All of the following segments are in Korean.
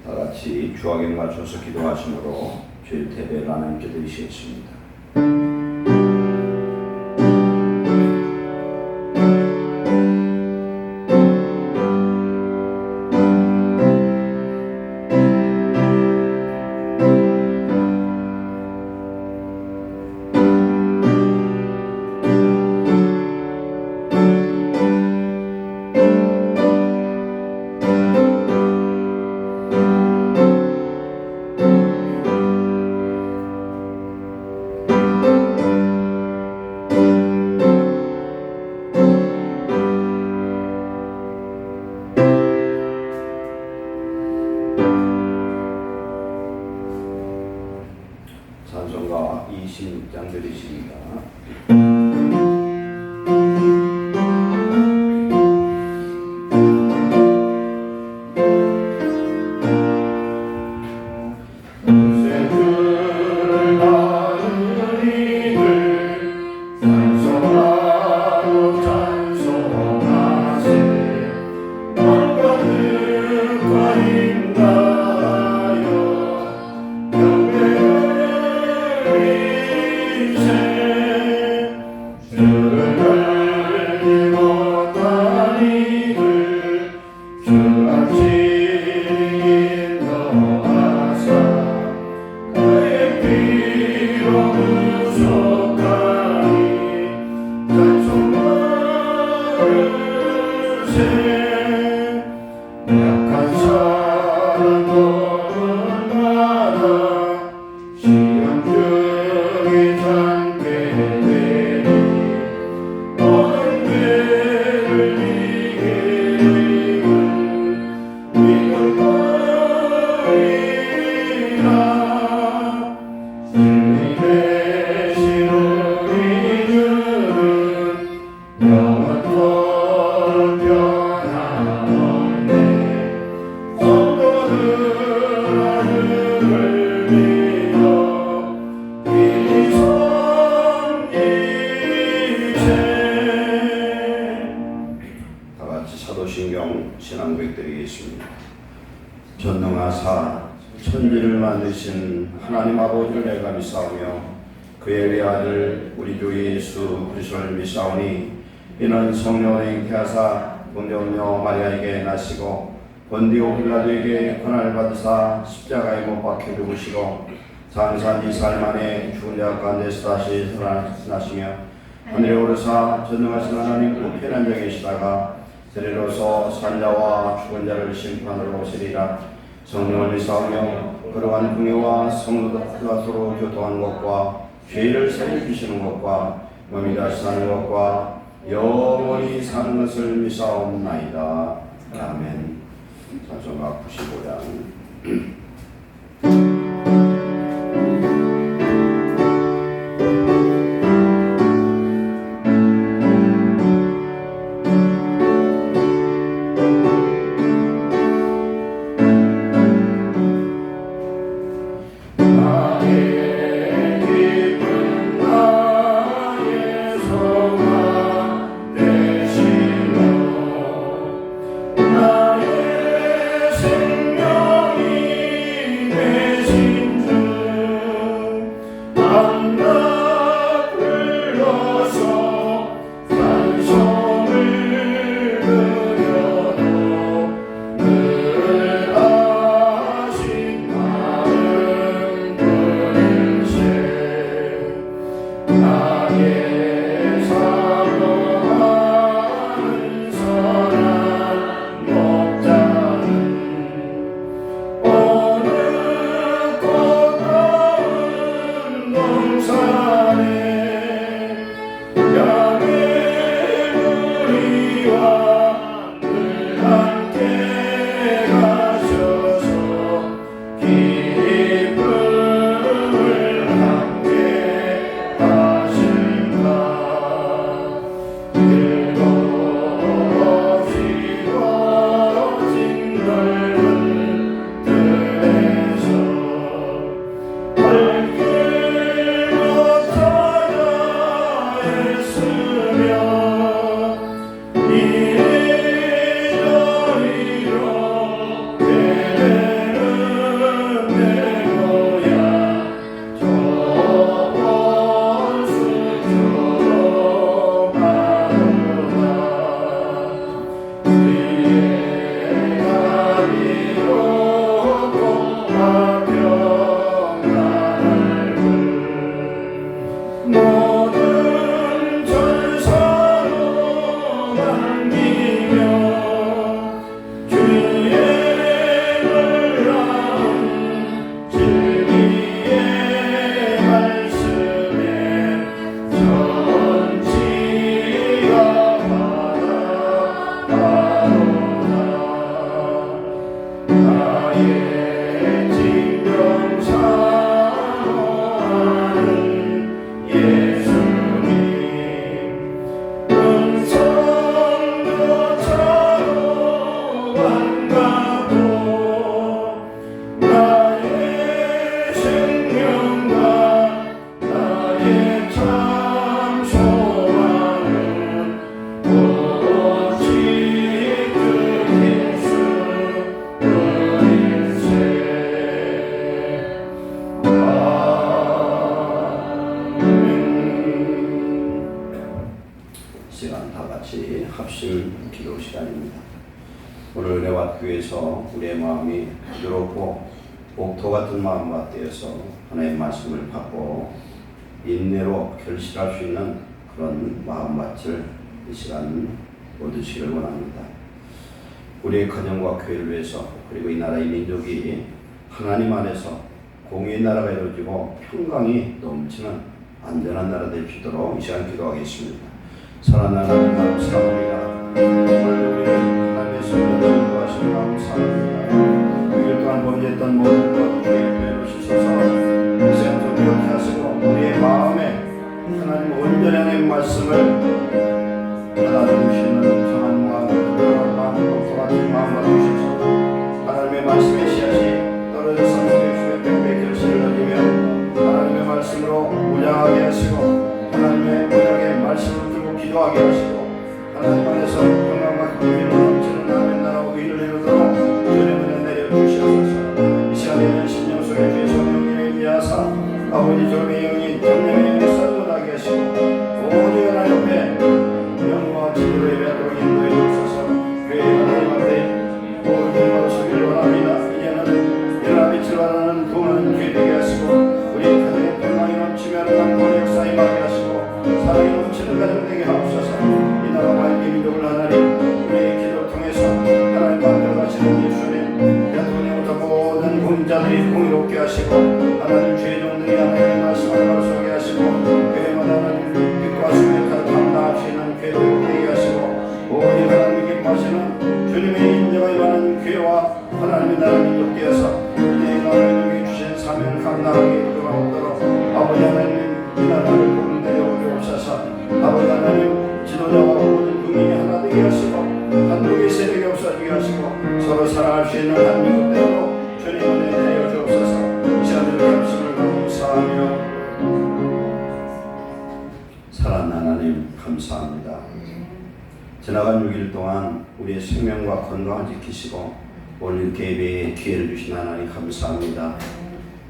다 같이 주악에 맞춰서 기도하심으로 주일 예배를 하나님께 드리시겠습니다. 찬송가 26장 드리십니다. 신앙고백 드리겠습니다. 전능하사 천지를 만드신 하나님 아버지를 내가 믿사오며 그의 외아들 우리 주 예수 그리스도를 믿사오니 이는 성령으로 잉태하사 본디오 마리아에게 나시고 본디오 빌라도에게 고난을 받으사 십자가에 못 박혀 죽으시고 장사한 2살 만에 죽은 자 가운데서 다시 살아나시며 하늘에 오르사 전능하신 하나님 우편한 자 계시다가 세례로서 산자와 죽은 자를 심판으로 오시리라. 성령을 믿사오며 그러한 궁유와 성도가 서로 교통하는 것과 죄를 살려주시는 것과 몸이 다시 사는 것과 영원히 사는 것을 믿사옵나이다. 아멘. 찬송가 95장 나의 생명이 나의 진정사모하는 예수님 은성교차로 반갑고 나의 생명과 나의 참 소망은 오직 그 예수 그리스도일세. 아멘. 시간 다 같이 합심 기도 시간입니다. 오늘 은혜와 교회에서 우리의 마음이 부드럽고 옥토 같은 마음과 떼어서 하나님의 말씀을 받고 인내로 결실할 수 있는 그런 마음밭을 이 시간 얻으시기를 원합니다. 우리의 가정과 교회를 위해서 그리고 이 나라의 민족이 하나님 안에서 공의의 나라가 이루어지고 평강이 넘치는 안전한 나라 될 수 있도록 이 시간 기도하겠습니다. 사랑하는 하나님 감사합니다. 오늘 우리를 하나님의 성령을 인도하시는 감사합니다. 6일 동안 범죄했던 모든 것 주의 은혜로 씻어서 이 시간 정결케 하시고 우리의 마음에 하나님 온전히 하나님의 말씀을 받아들이시는 정한 마음, 부드러운 마음, 옥토 같은 마음을 주셔서 하나님의 말씀의 씨앗이 떨어져 성경의 수백 백배 결실을 얻으며 하나님의 말씀으로 무장하게 하시고 하나님의 언약의 말씀을 들고 기도하게 하시고 하나님 안에서 평강과 기쁨이 넘치는 하나님의 나라와 의를 이루도록 주님의 은혜 내려주시옵소서. 이 시간에는 심령 속에 주의 성령님의 인도하사 아버지 조금의 영이 정령의 영이 살아나게 하시고 모든 하나님 옆에 영과 진리로 예배하도록 인도해 주옵소서. 교회 하나님 앞에 모든 영으로 서기를 원합니다. 이제는 일어나 빛을 발하는 그 많은 교회 되게 하시고 우리 가정의 평강이 넘치며 남권의 역사에 임하게 하시고 사랑이 넘치는 가정 되게 하옵소서. 이 나라와 이 민족을 하나님 우리의 기도를 통해서 하나님 만들어 가시는 예수님 대통령부터 모든 공자들이 공의롭게 하시고 하나님 주의 종들이 하나님의 말씀을 말씀하게 하시고 교회마다 하나님 빛과 수명을 감당할 수 있는 교회를 되게 하시고 오직 하나님의 기뻐하시는 주님의 인정을 임하는 교회와 하나님의 나라 민족 되어서 이제 나라를 주신 사명을 감당하게 도록 아버지 하나님 이 나라를 복음되게 오옵소서. 아버지 하나님 지도자와 모든 국민이 하나 되게 하시고 한국의 세력이 없어지게 하시고 서로 살아갈 수 있는 한 민국 되도록 주님 은혜 내려 주옵소서. 이 시간을 감사를 감사하며 살아난 하나님 감사합니다. 지나간 6일 동안 우리의 생명과 건강을 지키시고 오늘 이렇게 예배에 기회를 주신 하나님 감사합니다.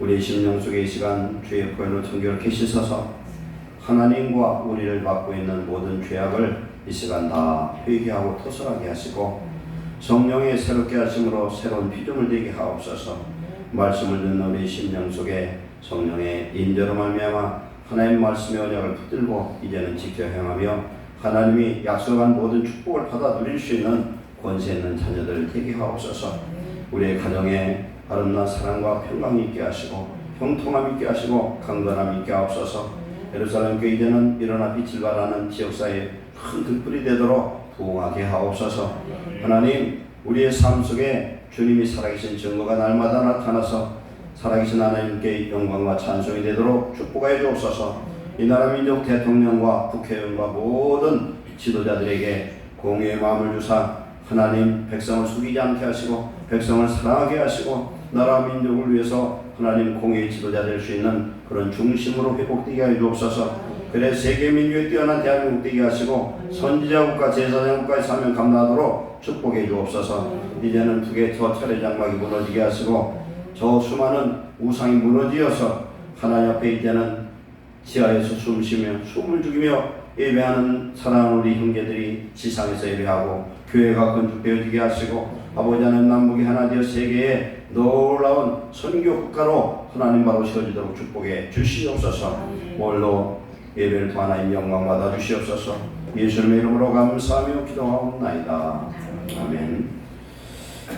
우리의 심령 속에 이 시간 주의 보혈로 정결케 씻어서 하나님과 우리를 맡고 있는 모든 죄악을 이 시간 다 회개하고 토설하게 하시고 성령의 새롭게 하심으로 새로운 피조물 되게 하옵소서. 말씀을 듣는 우리 심령 속에 성령의 인도로 말미암아 하나님의 말씀의 언약을 붙들고 이제는 지켜 행하며 하나님이 약속한 모든 축복을 받아 누릴 수 있는 권세 있는 자녀들 되게 하옵소서. 우리의 가정에 아름다운 사랑과 평강이 있게 하시고 형통함 있게 하시고 강건함 있게 하옵소서. 예루살렘 교회 이제는 일어나 빛을 발하는 지역사회에 큰 등불이 되도록 부흥하게 하옵소서. 하나님 우리의 삶 속에 주님이 살아계신 증거가 날마다 나타나서 살아계신 하나님께 영광과 찬송이 되도록 축복하여 주옵소서. 이 나라 민족 대통령과 국회의원과 모든 지도자들에게 공의의 마음을 주사 하나님 백성을 숙이지 않게 하시고 백성을 사랑하게 하시고 나라 민족을 위해서 하나님 공의의 지도자 될 수 있는 그런 중심으로 회복되게 하여 주옵소서. 그래 세계 민족이 뛰어난 대한민국 되게 하시고 선지자국가 제사장국가의 사명 감당하도록 축복해 주옵소서. 이제는 북의 저 철의 장막이 무너지게 하시고 저 수많은 우상이 무너지어서 하나님 앞에 이제는 지하에서 숨쉬며 숨을 죽이며 예배하는 사랑하는 우리 형제들이 지상에서 예배하고 교회가 건축되어지게 하시고 아버지 하나님 남북이 하나 되어 세계에 놀라운 선교 국가로 하나님 바로 세워지도록 축복해 주시옵소서. 오늘도 예배를 통한 하나님 영광 받아 주시옵소서. 예수님의 이름으로 감사하며 기도하옵나이다. 아멘.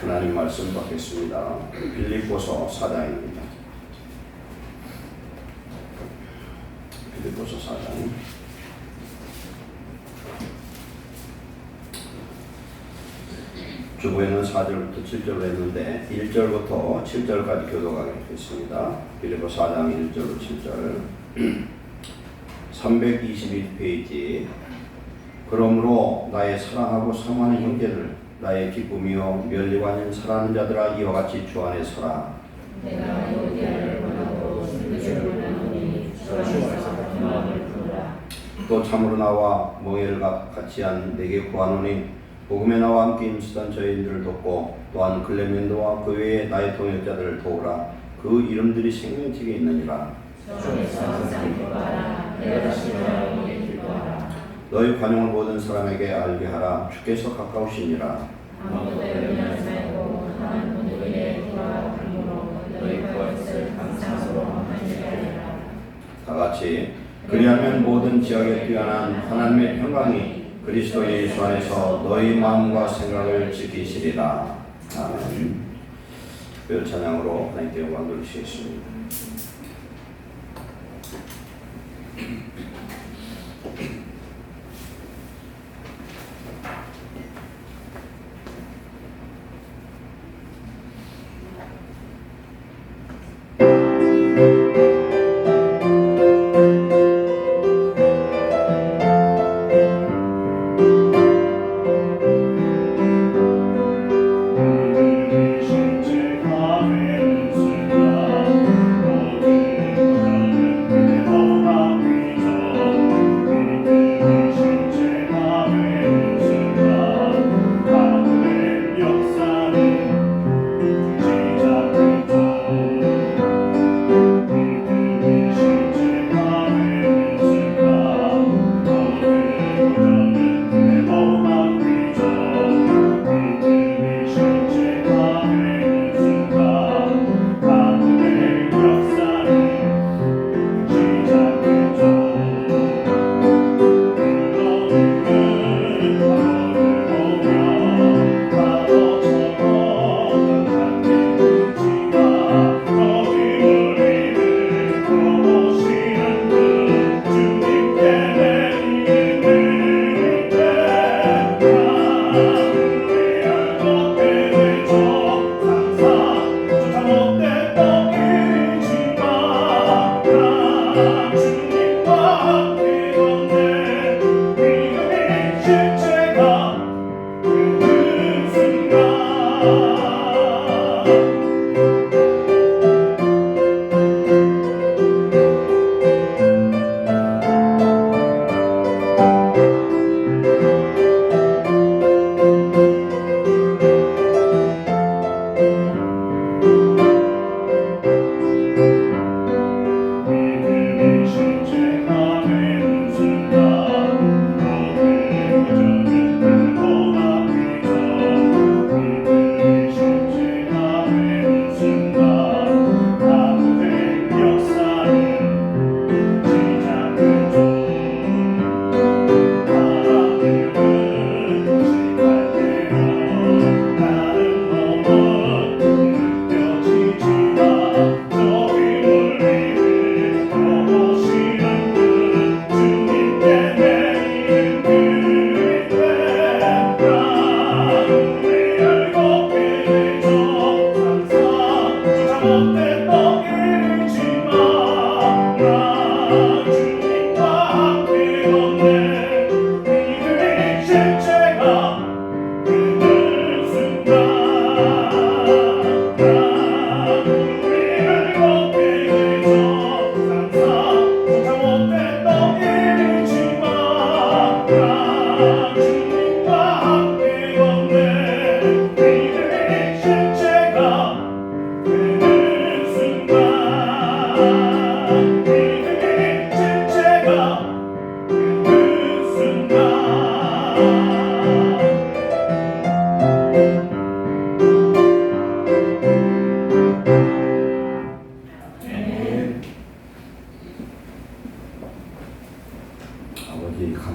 하나님 말씀 받겠습니다. 빌립보서 4장입니다. 빌립보서 4장. 주보에는 4절부터 7절로 했는데 1절부터 7절까지 교독하게 했습니다. 빌립보 4장 1절로 7절 322페이지. 그러므로 나의 사랑하고 사모하는 형제들, 나의 기쁨이요 멸류관 아닌 사랑하는 자들아, 이와 같이 주 안에 서라. 내가 요디아를 원하고 스데기를 원하노니 주 안에서 그 마음을 품으라. 또 참으로 나와 멍에를 같이 한 내게 구하노니 복음에 나와 함께 힘쓰던 저희들을 돕고 또한 글레멘도와 그 외에 나의 동역자들을 도우라. 그 이름들이 생명책에 있느니라. 주께서 항상 기뻐하라. 내가 다시 돌아오니 기뻐하라. 너희 관용을 모든 사람에게 알게 하라. 주께서 가까우시니라. 아무도 연연하지 말고 하나님 분들에게 기뻐함으로 너희 것을 감사함으로 한일하리라. 다 같이. 그리하면 모든 지역에 뛰어난 하나님의 평강이 그리스도 예수 안에서 너희 마음과 생각을 지키시리라. 아멘. 특별 찬양으로 하나님께 영광 돌리시겠습니다.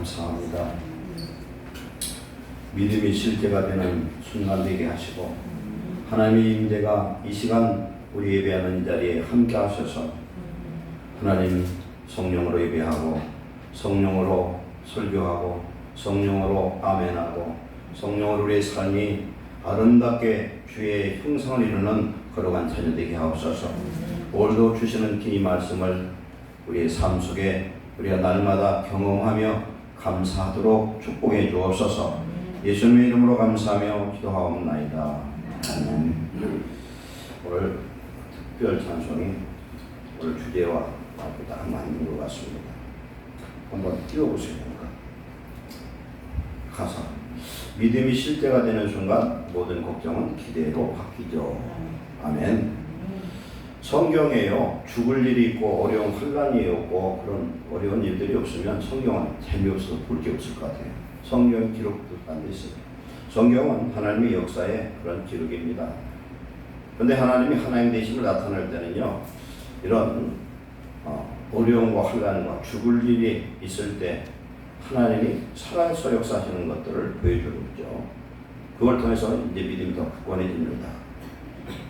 감사합니다. 믿음이 실제가 되는 순간 되게 하시고 하나님의 임재가 이 시간 우리 예배하는 이 자리에 함께 하셔서 하나님 성령으로 예배하고 성령으로 설교하고 성령으로 아멘하고 성령으로 우리의 삶이 아름답게 주의 형상을 이루는 거룩한 자녀 되게 하옵소서. 오늘도 주시는 긴 이 말씀을 우리의 삶 속에 우리가 날마다 경험하며 감사하도록 축복해 주옵소서. 예수님의 이름으로 감사하며 기도하옵나이다. 아멘. 오늘 특별 찬송이 오늘 주제와 딱 맞는 것 같습니다. 한번 띄워보세요. 가사. 믿음이 실제가 되는 순간 모든 걱정은 기대로 바뀌죠. 아멘. 성경에요, 죽을 일이 있고 어려운 환란이 없고 그런 어려운 일들이 없으면 성경은 재미없어서 볼 게 없을 것 같아요. 성경 기록도 안 돼 있어요. 성경은 하나님의 역사의 그런 기록입니다. 그런데 하나님이 하나님 되심을 나타낼 때는요, 이런 어려움과 환란과 죽을 일이 있을 때 하나님이 살아서 역사하시는 것들을 보여주는 거죠. 그걸 통해서 이제 믿음이 더 굳건해집니다.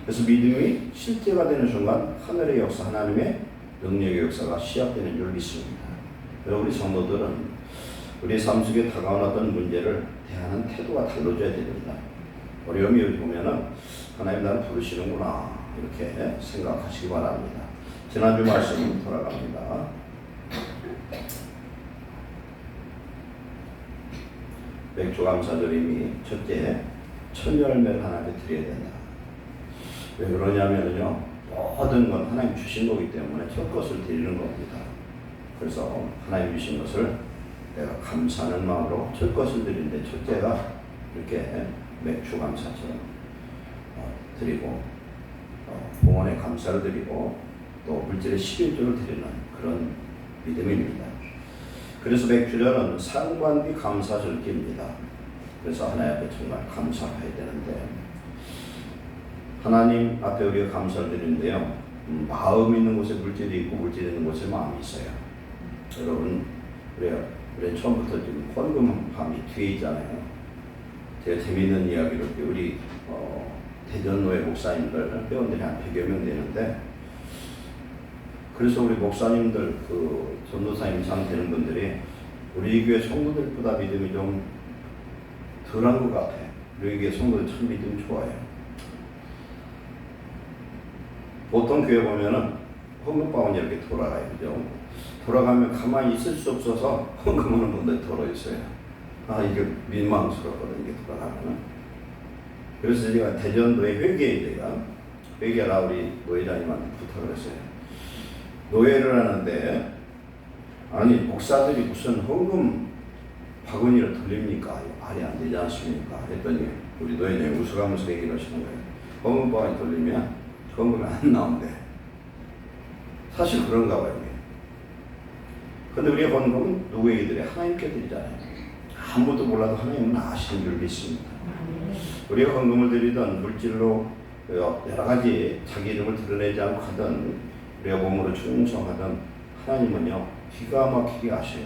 그래서 믿음이 실제가 되는 순간 하늘의 역사, 하나님의 능력의 역사가 시작되는 줄 믿습니다. 그래서 우리 성도들은 우리 삶 속에 다가온 어떤 문제를 대하는 태도가 달라져야 됩니다. 어려움이 오면은 하나님 나를 부르시는구나 이렇게 생각하시기 바랍니다. 지난주 말씀 돌아갑니다. 맥주감사절임이 첫째, 첫 열매를 하나님께 드려야 된다. 왜 그러냐면요, 모든 건 하나님 주신 거기 때문에 첫 것을 드리는 겁니다. 그래서 하나님 주신 것을 내가 감사하는 마음으로 첫 것을 드리는데, 첫째가 이렇게 맥주감사처럼 드리고 봉헌의 감사를 드리고 또 물질의 11조를 드리는 그런 믿음입니다. 그래서 맥주절은 상관비 감사절기입니다. 그래서 하나님 앞에 정말 감사해야 되는데, 하나님 앞에 우리가 감사를 드리는데요, 마음 있는 곳에 물질이 있고 물질 있는 곳에 마음이 있어요. 여러분, 우리는 처음부터 지금 헌금함이 뒤에 있잖아요. 제가 재미있는 이야기를 우리 대전노회 목사님들 회원들이 한 100여 명 되는데, 그래서 우리 목사님들 그 전도사님 이상 되는 분들이 우리 교회 성도들보다 믿음이 좀 덜한 것 같아. 우리 교회 성도들 참 믿음이 좋아요. 보통 교회 보면은 헌금방은 이렇게 돌아가요, 그죠? 돌아가면 가만히 있을 수 없어서 헌금하는 분들이 돌아 있어요. 아, 이게 민망스럽거든, 이게 돌아가면은. 그래서 제가 대전도에 회계라 우리 노회장님한테 부탁을 했어요. 노예를 하는데, 아니 목사들이 무슨 헌금 바구니를 돌립니까? 말이 안 되지 않습니까? 했더니 우리 노예장이 웃어가면서 얘기를 하시는 거예요. 헌금 바구니 돌리면 헌금이 안 나온대. 사실 그런가 봐요. 근데 우리 헌금은 누구에게 드려요? 하나님께 드리잖아요. 아무도 몰라도 하나님은 아시는 줄 믿습니다. 우리가 헌금을 드리던 물질로 여러 가지 자기 이름을 드러내지 않고 하던, 우리가 몸으로 충성하던 하나님은요, 기가 막히게 아셔요.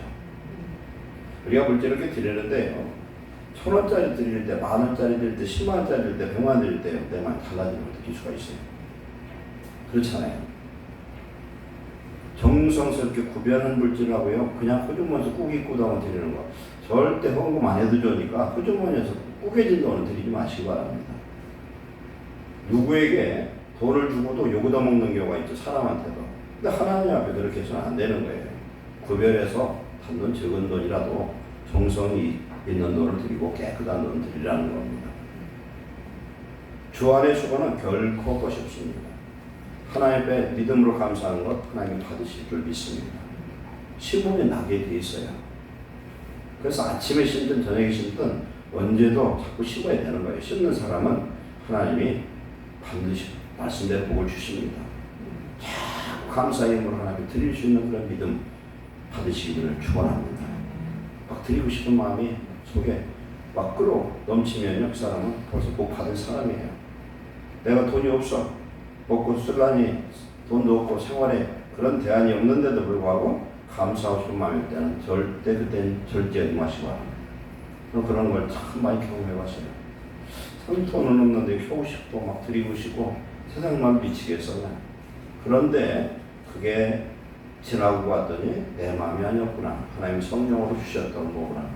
우리가 물질을 이렇게 드리는데 1,000원짜리 드릴 때, 10,000원짜리 드릴 때, 100,000원짜리 드릴 때, 100만 드릴 때 그때만 달라지는 걸 느낄 수가 있어요. 그렇잖아요. 정성스럽게 구별한 물질하고요, 그냥 호주머니에서 꾸기 꾸다고 드리는 거, 절대 헌금 안 해도 좋으니까 호주머니에서 꾸겨진 돈을 드리지 마시기 바랍니다. 누구에게 돈을 주고도 요구다 먹는 경우가 있죠, 사람한테도. 근데 하나님 앞에 그렇게 해서는 안 되는 거예요. 구별해서 단돈 적은 돈이라도 정성이 있는 돈을 드리고 깨끗한 돈을 드리라는 겁니다. 주 안의 수고는 결코 것이 없습니다. 하나님 앞에 믿음으로 감사하는 것 하나님이 받으실 줄 믿습니다. 심음이 나게 돼 있어요. 그래서 아침에 심든 저녁에 심든 언제도 자꾸 심어야 되는 거예요. 심는 사람은 하나님이 반드시 말씀대로 복을 주십니다. 자꾸 감사의 힘으로 하나님께 드릴 수 있는 그런 믿음 받으시기를 축원합니다. 막 드리고 싶은 마음이 속에 막 끌어 넘치면요, 그 사람은 벌써 복 받을 사람이에요. 내가 돈이 없어, 먹고 쓸라니 돈도 없고 생활에 그런 대안이 없는데도 불구하고 감사하고 싶은 마음일 때는 절대 그때는 절제하지 마시고 합니다. 그런 걸 참 많이 경험해봤어요. 돈은 없는데 효고 싶고 막 드리고 싶고 세상만 미치겠어요. 그런데 그게 지나고 갔더니 내 마음이 아니었구나. 하나님 성령으로 주셨던 거구나.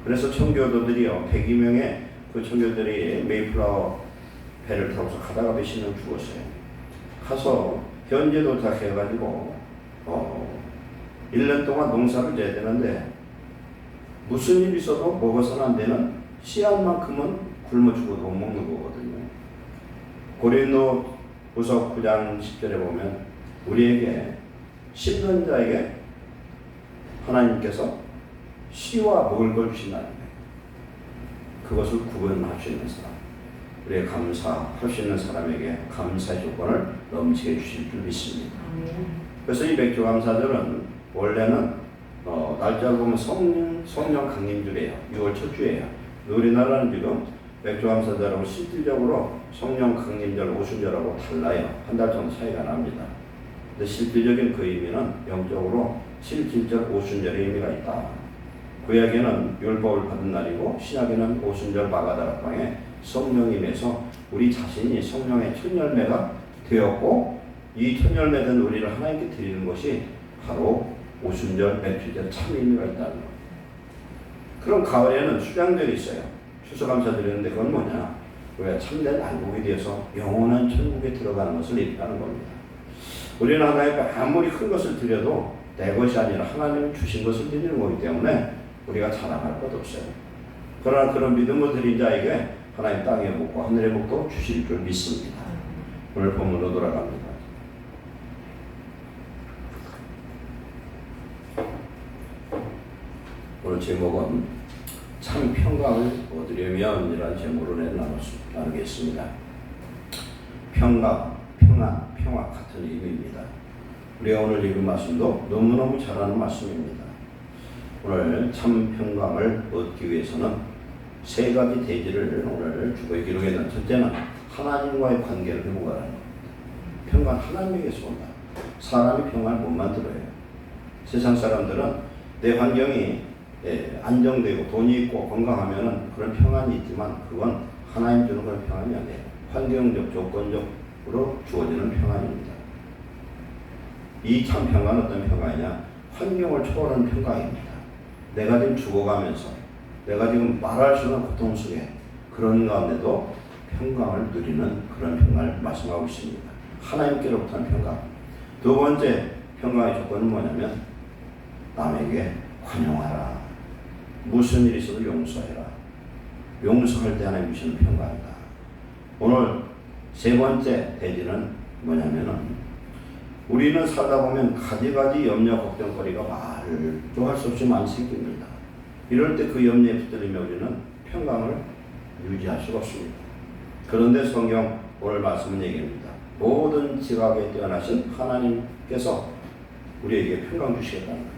그래서 청교도들이요, 102명의 그 청년들이 메이플라워 배를 타고서 가다가 몇십 명 죽었어요. 가서 현재 도착해가지고 1년 동안 농사를 져야 되는데 무슨 일이 있어도 먹어서는 안 되는 씨앗만큼은 굶어 죽어도 못 먹는 거거든요. 고린도후서 9장 10절에 보면 우리에게 심는 자에게 하나님께서 씨와 먹을 걸 주신다는 거예요. 그것을 구분할 수 있는 사람, 우리의 감사할 수 있는 사람에게 감사의 조건을 넘치게 주실 줄 믿습니다. 그래서 이 백조감사절은 원래는 날짜를 보면 성령 강림주래요. 6월 첫 주예요. 우리나라는 지금 백조감사절하고 실질적으로 성령 강림절, 오순절하고 달라요. 한 달 정도 차이가 납니다. 근데 실질적인 그 의미는 영적으로 실질적 오순절의 의미가 있다. 구약에는 율법을 받은 날이고 신약에는 오순절 마가다락방에 성령이 임해서 우리 자신이 성령의 첫 열매가 되었고 이 첫 열매 된 우리를 하나님께 드리는 것이 바로 오순절, 맥주절 참 의미가 있다는 것. 그럼 가을에는 수장절이 있어요. 추수감사 드리는데 그건 뭐냐? 우리가 참된 안복이 되어서 영원한 천국에 들어가는 것을 얘기하는 겁니다. 우리는 하나님께 아무리 큰 것을 드려도 내 것이 아니라 하나님이 주신 것을 드리는 거기 때문에 우리가 자랑할 것 없어요. 그러나 그런 믿음을 드린 자에게 하나님 땅의 복과 하늘의 복도 주실 줄 믿습니다. 오늘 본문으로 돌아갑니다. 오늘 제목은 참 평강을 얻으려면 이라는 제목으로 나누겠습니다. 평강, 평안, 평화 같은 의미입니다. 우리가 오늘 읽은 말씀도 너무너무 잘 아는 말씀입니다. 오늘 참 평강을 얻기 위해서는 세 가지 대지를 오늘 주보에 기록했는데 첫째는 하나님과의 관계를 회복하라는 겁니다. 평강 하나님에게서 온다. 사람이 평안을 못 만들어요. 세상 사람들은 내 환경이 안정되고 돈이 있고 건강하면은 그런 평안이 있지만 그건 하나님 주는 그런 평안이 아니에요. 환경적, 조건적으로 주어지는 평안입니다. 이 참 평안은 어떤 평안이냐? 환경을 초월하는 평강입니다. 내가 지금 죽어가면서 내가 지금 말할 수 없는 고통 속에 그런 가운데도 평강을 누리는 그런 평강을 말씀하고 있습니다. 하나님께로부터는 평강. 두 번째 평강의 조건은 뭐냐면 남에게 관용하라. 무슨 일이 있어도 용서해라. 용서할 때 하나님 주시는 평강이다. 오늘 세 번째 대지는 뭐냐면은 우리는 살다 보면 가지가지 염려 걱정거리가 말도 할 수 없이 많이 생깁니다. 이럴 때 그 염려에 붙들리며 우리는 평강을 유지할 수가 없습니다. 그런데 성경 오늘 말씀은 얘기합니다. 모든 지각에 뛰어나신 하나님께서 우리에게 평강 주시겠다는 거예요.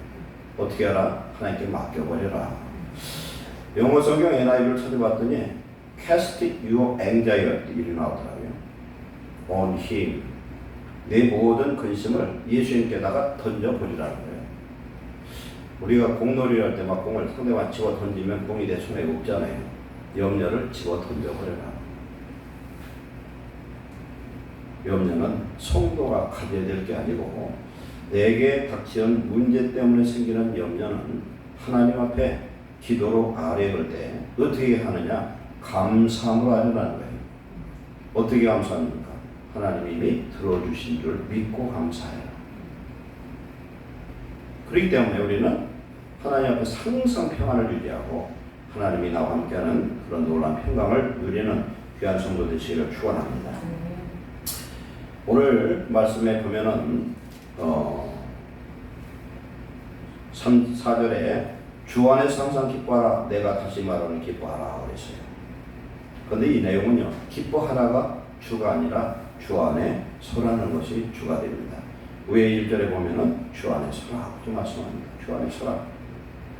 어떻게 하라? 하나님께 맡겨버려라. 영어 성경 NIV를 찾아봤더니 Cast your anxiety 이렇게 나오더라고요. On him. 내 모든 근심을 예수님께다가 던져버리라는 거예요. 우리가 공놀이를 할 때 막 공을 상대방 집어 던지면 공이 내 손에 없잖아요. 염려를 집어 던져버려라. 염려는 성도가 가져야 될 게 아니고 내게 닥치는 문제 때문에 생기는 염려는 하나님 앞에 기도로 아뢰을 때 어떻게 하느냐? 감사함으로 아뢰라는 거예요. 어떻게 감사합니까? 하나님이 이미 들어주신 줄 믿고 감사해라. 그렇기 때문에 우리는 하나님 앞에 항상 평안을 유지하고 하나님이 나와 함께하는 그런 놀라운 평강을 누리는 귀한 성도 되시기를 축원합니다. 오늘 말씀에 보면은 4절에 주 안에서 항상 기뻐하라. 내가 다시 말하는 기뻐하라 그랬어요. 그런데 이 내용은요. 기뻐하라가 주가 아니라 주 안에 서라는 것이 주가 됩니다. 위에 1절에 보면은 주 안에 서라 그 말씀합니다. 주 안에 서라.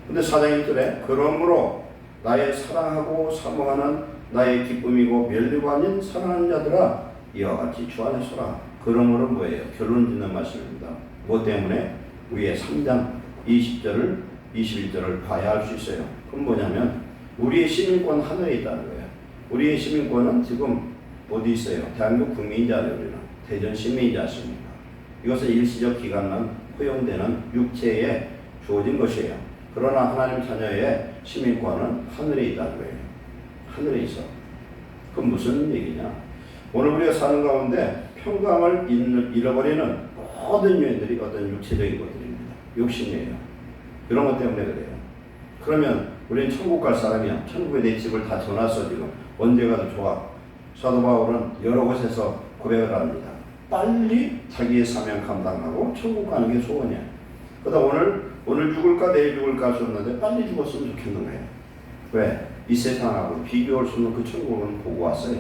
근데 4장 1절에 그러므로 나의 사랑하고 사모하는 나의 기쁨이고 멸류가 아닌 사랑하는 자들아 이와 같이 주 안에 서라. 그러므로 뭐예요? 결론 짓는 말씀입니다. 뭐 때문에? 위에 3장 20절을 21절을 봐야 할 수 있어요. 그럼 뭐냐면 우리의 시민권 하늘에 있다는 거예요. 우리의 시민권은 지금 어디 있어요? 대한민국 국민이잖아요. 우리는 대전 시민이지 않습니까? 이것은 일시적 기간만 허용되는 육체에 주어진 것이에요. 그러나 하나님 자녀의 시민권은 하늘에 있다는 거예요. 하늘에 있어. 그건 무슨 얘기냐? 오늘 우리가 사는 가운데 평강을 잃어버리는 모든 요인들이 어떤 육체적인 것들입니다. 욕심이에요. 이런 것 때문에 그래요. 그러면 우리는 천국 갈 사람이야. 천국에 내 집을 다 줘놨어 지금. 언제 가도 좋아. 사도 바울은 여러 곳에서 고백을 합니다. 빨리 자기의 사명 감당하고 천국 가는 게 소원이야. 그러다 오늘 죽을까 내일 죽을까 할 수 없는데 빨리 죽었으면 좋겠는 거예요. 왜? 이 세상하고 비교할 수 없는 그 천국은 보고 왔어요.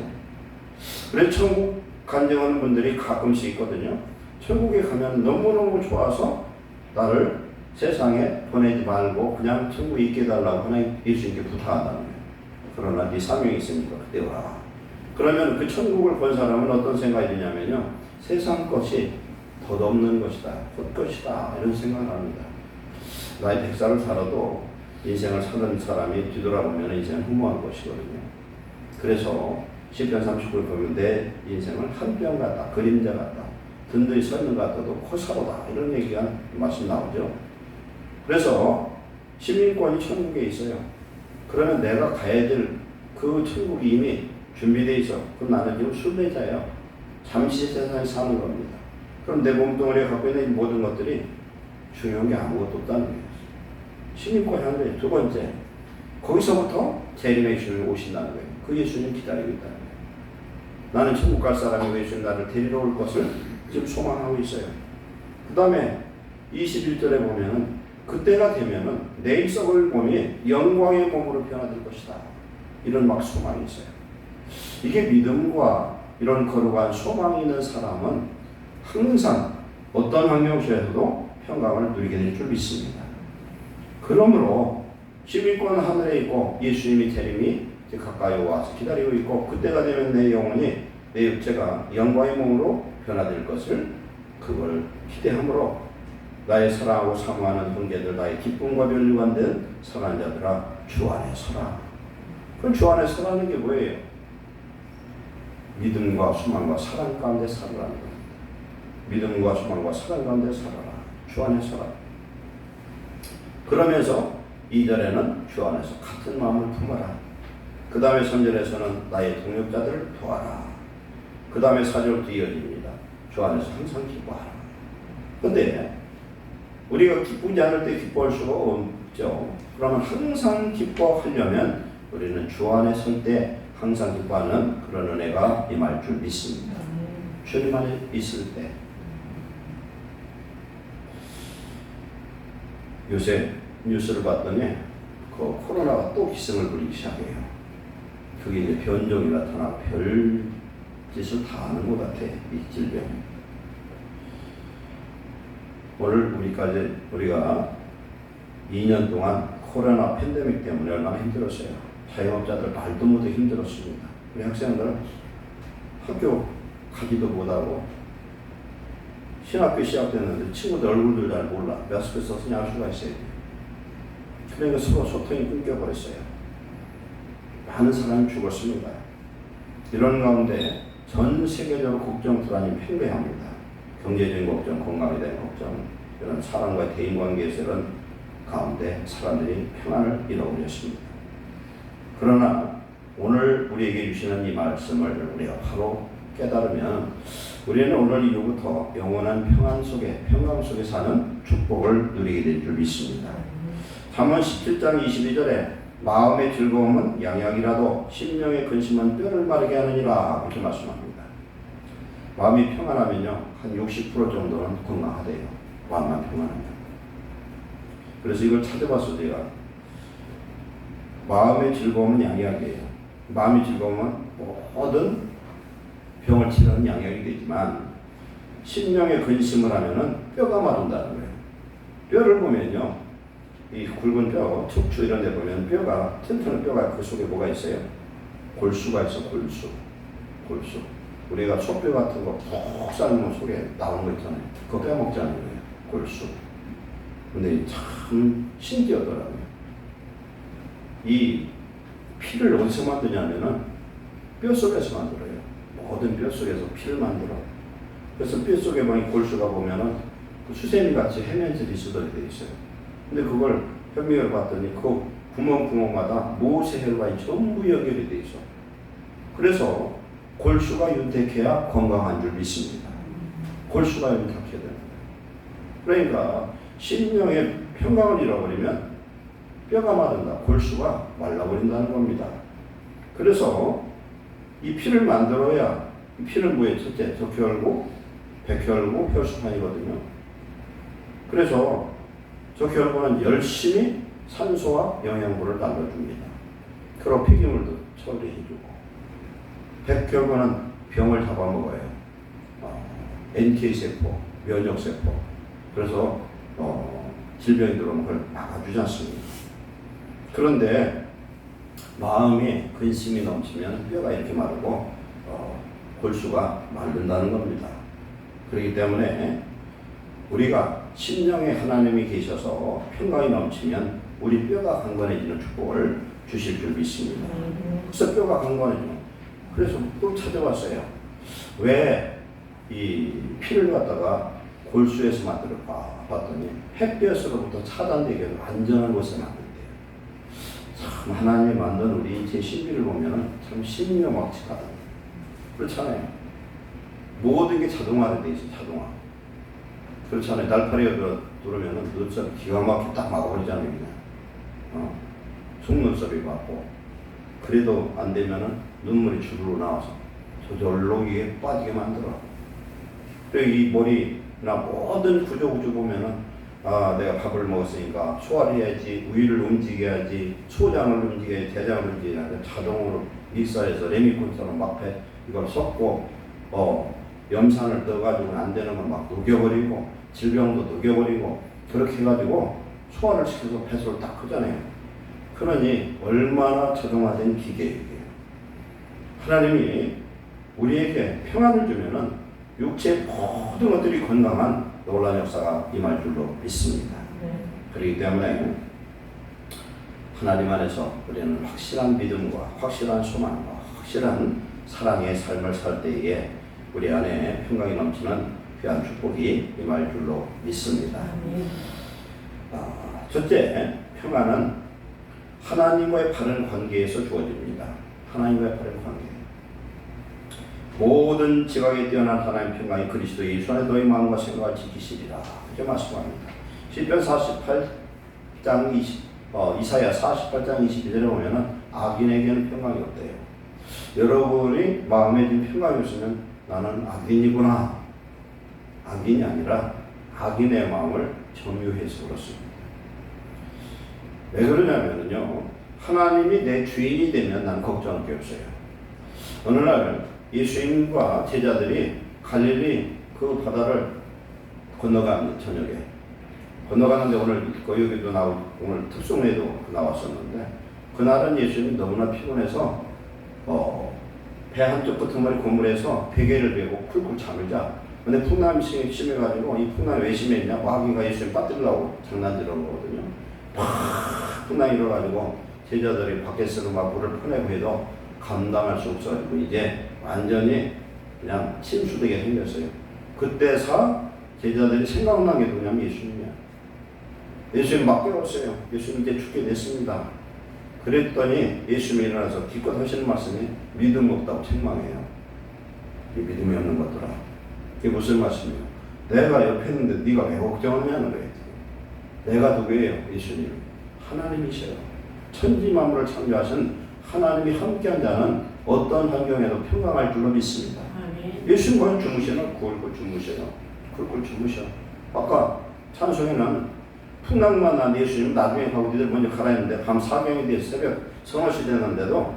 그래서 천국 간증하는 분들이 가끔씩 있거든요. 천국에 가면 너무너무 좋아서 나를 세상에 보내지 말고 그냥 천국에 있게 해달라고 하나님 예수님께 부탁한다는 거예요. 그러나 네 사명이 있으니까 그때 와라. 그러면 그 천국을 본 사람은 어떤 생각이 드냐면요. 세상 것이 덧없는 것이다. 헛것이다. 이런 생각을 합니다. 나이 100살을 살아도 인생을 사는 사람이 뒤돌아보면 인생은 허무한 것이거든요. 그래서 시편 39를 보면 내 인생은 한 뼘 같다. 그림자 같다. 든든히 서 있는 것 같아도 코사로다. 이런 얘기가 말씀 나오죠. 그래서 시민권이 천국에 있어요. 그러면 내가 가야 될 그 천국이 이미 준비되어 있어. 그럼 나는 지금 순례자예요. 잠시 세상에 사는 겁니다. 그럼 내 몸뚱아리에 갖고 있는 모든 것들이 중요한 게 아무것도 없다는 거예요. 시민권이 하늘에 두 번째, 거기서부터 재림의 예수님이 오신다는 거예요. 그 예수님 기다리고 있다는 거예요. 나는 천국 갈 사람이고 예수님 나를 데리러 올 것을 지금 소망하고 있어요. 그 다음에 21절에 보면은 그때가 되면은 내 썩을 몸이 영광의 몸으로 변화될 것이다. 이런 막 소망이 있어요. 이게 믿음과 이런 거룩한 소망이 있는 사람은 항상 어떤 환경 속에서도 평강을 누리게 될 줄 믿습니다. 그러므로 시민권 하늘에 있고 예수님이 재림이 가까이 와서 기다리고 있고 그때가 되면 내 영혼이 내 육체가 영광의 몸으로 변화될 것을 그걸 기대함으로 나의 사랑하고 사모하는 형제들 나의 기쁨과 면류관 된 선한 자들아 주 안에 서라. 그럼 주 안에 서라는 게 뭐예요? 믿음과 소망과 사랑 가운데 살아라는 겁니다. 믿음과 소망과 사랑 가운데 살아라. 주 안에 서라. 그러면서 2절에는 주 안에서 같은 마음을 품어라. 그 다음에 3절에서는 나의 동역자들을 도와라. 그 다음에 4절부터 이어집니다. 주 안에서 항상 기뻐하라. 근데 우리가 기쁘지 않을 때 기뻐할 수가 없죠. 그러면 항상 기뻐하려면 우리는 주 안에 설 때 항상 기뻐하는 그런 은혜가 임할 줄 믿습니다. 주님 안에 있을 때. 요새 뉴스를 봤더니 그 코로나가 또 기승을 부리기 시작해요. 그게 이제 변종이 나타나 별 짓을 다 하는 것 같아. 이 질병. 오늘 우리가 2년 동안 코로나 팬데믹 때문에 얼마나 힘들었어요. 자영업자들 말도 못해 힘들었습니다. 우리 학생들은 학교 가기도 못하고 신학교 시작됐는데 친구들 얼굴도 잘 몰라. 마스크 썼으니 알 수가 있어요. 그러니까 서로 소통이 끊겨버렸어요. 많은 사람이 죽었습니다. 이런 가운데 전 세계적으로 걱정, 불안이 팽배합니다. 경제적인 걱정, 건강에 대한 걱정, 이런 사람과의 대인관계에서 이런 가운데 사람들이 평안을 잃어버렸습니다. 그러나 오늘 우리에게 주시는 이 말씀을 우리가 바로 깨달으면 우리는 오늘 이후부터 영원한 평안 속에, 평강 속에 사는 축복을 누리게 될 줄 믿습니다. 잠언 17장 22절에 마음의 즐거움은 양약이라도 심령의 근심은 뼈를 마르게 하느니라 이렇게 말씀합니다. 마음이 평안하면요 한 60% 정도는 건강하대요. 마음만 평안하면. 그래서 이걸 찾아봤어요. 제가 마음의 즐거움은 양약이에요. 마음의 즐거움은 모든 병을 치료하는 양약이 되지만 심령의 근심을 하면은 뼈가 마른다는 거예요. 뼈를 보면요 이 굵은 뼈, 척추 이런 데 보면 뼈가 튼튼한 뼈가 그 속에 뭐가 있어요? 골수가 있어. 골수. 우리가 소뼈 같은 거 푹 삶으면 속에 나오는 거 있잖아요. 그거 빼먹자는 거예요. 골수. 근데 참 신기하더라고요. 이 피를 어디서 만드냐면은 뼈 속에서 만들어요. 모든 뼈 속에서 피를 만들어. 그래서 뼈 속에 보면 골수가 보면은 그 수세미 같이 해면질이 수돌이 되어 있어요. 근데 그걸 현미경을 봤더니 그 구멍마다 모세혈관이 전부 연결이 돼 있어. 그래서 골수가 윤택해야 건강한 줄 믿습니다. 골수가 윤택해야 됩니다. 그러니까 심령의 평강을 잃어버리면 뼈가 마른다. 골수가 말라버린다는 겁니다. 그래서 이 피를 만들어야, 이 피는 뭐예요? 첫째, 적혈구, 백혈구, 혈소판이거든요. 그래서 적혈구는 열심히 산소와 영양분을 날려줍니다. 그리고 폐기물도 처리해주고, 백혈구는 병을 잡아먹어요. NK세포, 면역세포. 그래서 질병이 들어오면 그걸 막아주지 않습니다. 그런데 마음이 근심이 넘치면 뼈가 이렇게 마르고 골수가 마른다는 겁니다. 그렇기 때문에 우리가 심령에 하나님이 계셔서 평강이 넘치면 우리 뼈가 강건해지는 축복을 주실 줄 믿습니다. 그래서 뼈가 강건해지면, 그래서 또 찾아왔어요. 왜 이 피를 갖다가 골수에서 만들까 봤더니 햇볕으로부터 차단되게 해서 안전한 곳에 만든대요. 참 하나님이 만든 우리 인체 신비를 보면 참 신묘막측하다. 그렇잖아요. 모든 게 자동화로 돼 있어. 자동화. 그렇잖아요. 날파리가 들어오면 눈썹 기가 막히게 딱 막아버리잖아요. 그냥. 속눈썹이 맞고, 그래도 안 되면은 눈물이 주르르 나와서 저절로 이게 빠지게 만들어. 그리고 이 머리나 모든 구조 보면은 내가 밥을 먹었으니까 소화를 해야지, 우유를 움직여야지, 소장을 움직여야지, 대장을 움직여야지, 자동으로 믹서에서 레미콘처럼 막 이걸 섞고 염산을 넣어가지고는 안 되는 걸 막 녹여버리고, 질병도 녹여버리고, 그렇게 해가지고 소화를 시켜서 배설을 딱 하잖아요. 그러니 얼마나 자동화된 기계예요. 하나님이 우리에게 평안을 주면은 육체의 모든 것들이 건강한 놀라운 역사가 임할 줄로 믿습니다. 그렇기 때문에 하나님 안에서 우리는 확실한 믿음과 확실한 소망과 확실한 사랑의 삶을 살 때에 우리 안에 평강이 넘치는 귀한 축복이 임할 줄로 믿습니다. 첫째, 평안은 하나님과의 바른 관계에서 주어집니다. 하나님과의 바른 관계. 모든 지각에 뛰어난 하나님 평강이 그리스도 예수 안에 너희 마음과 생각을 지키시리라. 이렇게 말씀합니다. 시편 48장 이사야 48장 22절에 보면은 악인에게는 평강이 없대요. 여러분이 마음에 좀 평강이 없으면 나는 악인이구나. 악인이 아니라 악인의 마음을 점유해서 그렇습니다. 왜 그러냐면요, 하나님이 내 주인이 되면 난 걱정할 게 없어요. 어느 날 예수님과 제자들이 갈릴리 그 바다를 건너갑니다. 저녁에 건너가는데, 오늘 여기도 오늘 특송에도 나왔었는데, 그날은 예수님이 너무나 피곤해서 배 한쪽 끄트머리 고물에서 베개를 베고 쿨쿨 잠을 자. 근데 풍랑이 심해가지고, 이 풍랑이 왜 심했냐? 마귀가 예수님 빠뜨리려고 장난질하는 거거든요. 팍 풍랑이 일어나가지고 제자들이 밖에서 막 물을 퍼내고 해도 감당할 수 없어가지고 이제 완전히 그냥 침수되게 생겼어요. 그때서 제자들이 생각난 게 누구냐면 예수님이야. 예수님 막 깨웠어요. 예수님 이제 죽게 됐습니다. 그랬더니 예수님이 일어나서 기껏 하시는 말씀이 믿음 없다고 책망해요. 이 믿음이 없는 것들아. 이게 무슨 말씀이에요? 내가 옆에 있는데 네가 왜 걱정하냐는 거예요. 내가 누구예요? 예수님. 하나님이세요. 천지 만물을 창조하신 하나님이 함께한 자는 어떤 환경에도 평강할 줄로 믿습니다. 예수님 거의 주무시나? 굴굴 주무셔요. 굴굴 주무셔. 아까 찬송에는 풍랑만 난 예수님 나중에 가고 니들 먼저 가라 했는데 밤 4경이 돼서 새벽 서너시 되는데도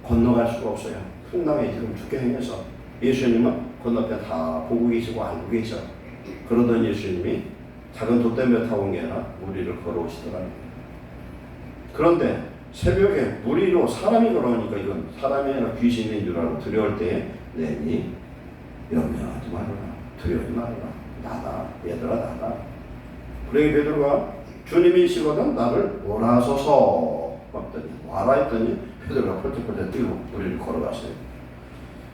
건너갈 수가 없어요. 풍랑에 지금 죽게 생겨서 예수님은 건너편 다 보고 계시고 알고 계셔. 그러던 예수님이 작은 돛대며 타고 온 게 아니라 물 위를 걸어오시더라고요. 그런데 새벽에 물 위로 사람이 걸어오니까 이건 사람이 아니라 귀신인 줄 알고 두려울 때에 내니 염려하지 말아라. 두려워하지 말아라. 나다. 얘들아 나다. 그러니 베드로가 주님이시거든 나를 오라소서 했더니 와라 했더니 베드로가 펄쩍펄쩍 뛰고 물 위를 걸어갔어요.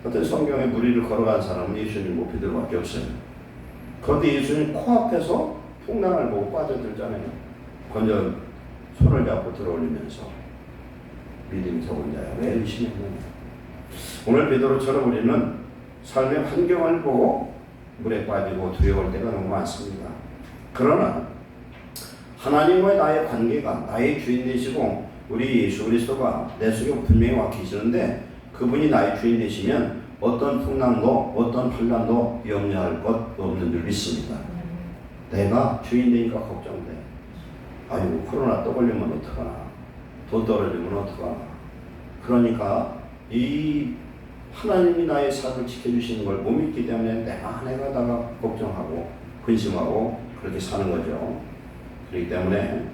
어떤 성경에 물 위를 걸어간 사람은 예수님 베드로밖에 없어요. 그런데 예수님 코앞에서 풍랑을 보고 빠져들잖아요. 손을 잡고 들어올리면서 믿음이 적은 자야 왜 의심했느냐. 오늘 베드로처럼 우리는 삶의 환경을 보고 물에 빠지고 두려울 때가 너무 많습니다. 그러나 하나님과의 나의 관계가 나의 주인 되시고 우리 예수 그리스도가 내 속에 분명히 와 계시는데 그분이 나의 주인 되시면 어떤 풍랑도 어떤 환난도 염려할 것 없는 줄 믿습니다. 내가 주인 되니까 걱정돼. 아이고 코로나 또 걸리면 어떡하나. 돈 떨어지면 어떡하나. 그러니까 이 하나님이 나의 삶을 지켜주시는 걸 못 믿기 때문에 내가 다가 걱정하고 근심하고 그렇게 사는 거죠. 그렇기 때문에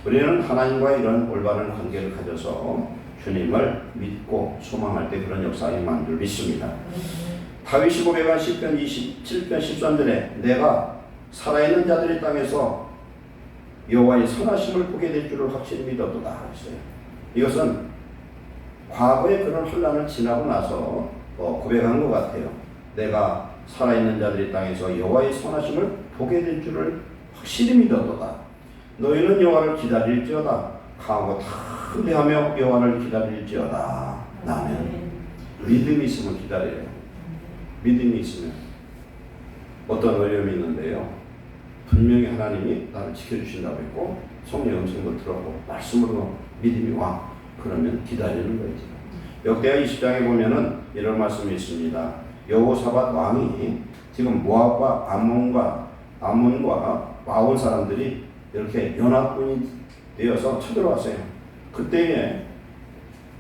우리는 하나님과 이런 올바른 관계를 가져서 주님을 믿고 소망할 때 그런 역사가 임한 줄 믿습니다. 다윗이 고백한 시편 27편 13절에 내가 살아있는 자들의 땅에서 여호와의 선하심을 보게 될 줄을 확실히 믿었도다 했어요. 이것은 과거의 그런 혼란을 지나고 나서 고백한 것 같아요. 내가 살아있는 자들의 땅에서 여호와의 선하심을 보게 될 줄을 확실히 믿었도다. 너희는 여호와를 기다릴지어다. 강하고 담대하며 여호와를 기다릴지어다. 아멘. 믿음이 있으면 기다려요. 믿음이 있으면 어떤 어려움이 있는데요. 분명히 하나님이 나를 지켜주신다고 했고 성령의 음성도 들었고 말씀으로 믿음이 와. 그러면 기다리는 거죠. 역대하 20장에 보면은 이런 말씀이 있습니다. 여호사밧 왕이 지금 모압과 암몬과 마온 사람들이 이렇게 연합군이 되어서 쳐들어왔어요. 그때에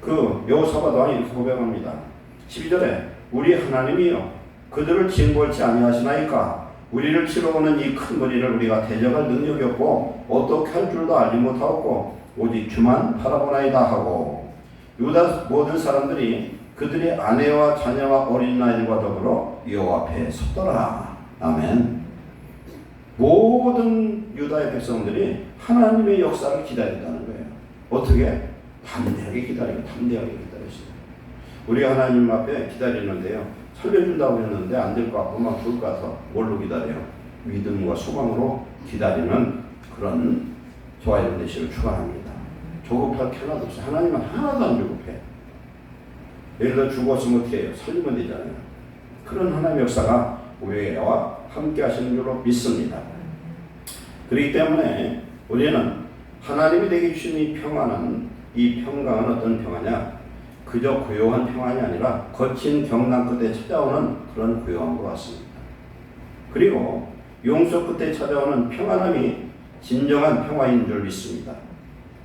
그 여호사밧 왕이 이렇게 고백합니다. 12절에 우리 하나님이요 그들을 징벌치 아니하시나이까. 우리를 치러오는 이 큰 무리를 우리가 대적할 능력이 없고 어떻게 할 줄도 알지 못하고 오직 주만 바라보나이다 하고 유다 모든 사람들이 그들의 아내와 자녀와 어린 아이들과 더불어 여호와 앞에 섰더라. 아멘. 모든 유다의 백성들이 하나님의 역사를 기다린다는 거예요. 어떻게? 담대하게 기다리고 담대하게 기다렸어요. 우리가 하나님 앞에 기다리는데요. 살려준다고 했는데 안 될 것 같고 막 죽을 것 같아. 뭘로 기다려요? 믿음과 소망으로 기다리는 그런 좋아요 되시를 축원합니다. 조급할 게 하나도 없어요. 하나님은 하나도 안 조급해. 예를 들어 죽었으면 어떻게 해요? 살리면 되잖아요. 그런 하나님의 역사가 우리와 함께 하시는 줄로 믿습니다. 그렇기 때문에 우리는 하나님이 내게 주신 이 평안은 이 평강은 어떤 평화냐? 그저 고요한 평안이 아니라 거친 경남 끝에 찾아오는 그런 고요한 것 같습니다. 그리고 용서 끝에 찾아오는 평안함이 진정한 평화인 줄 믿습니다.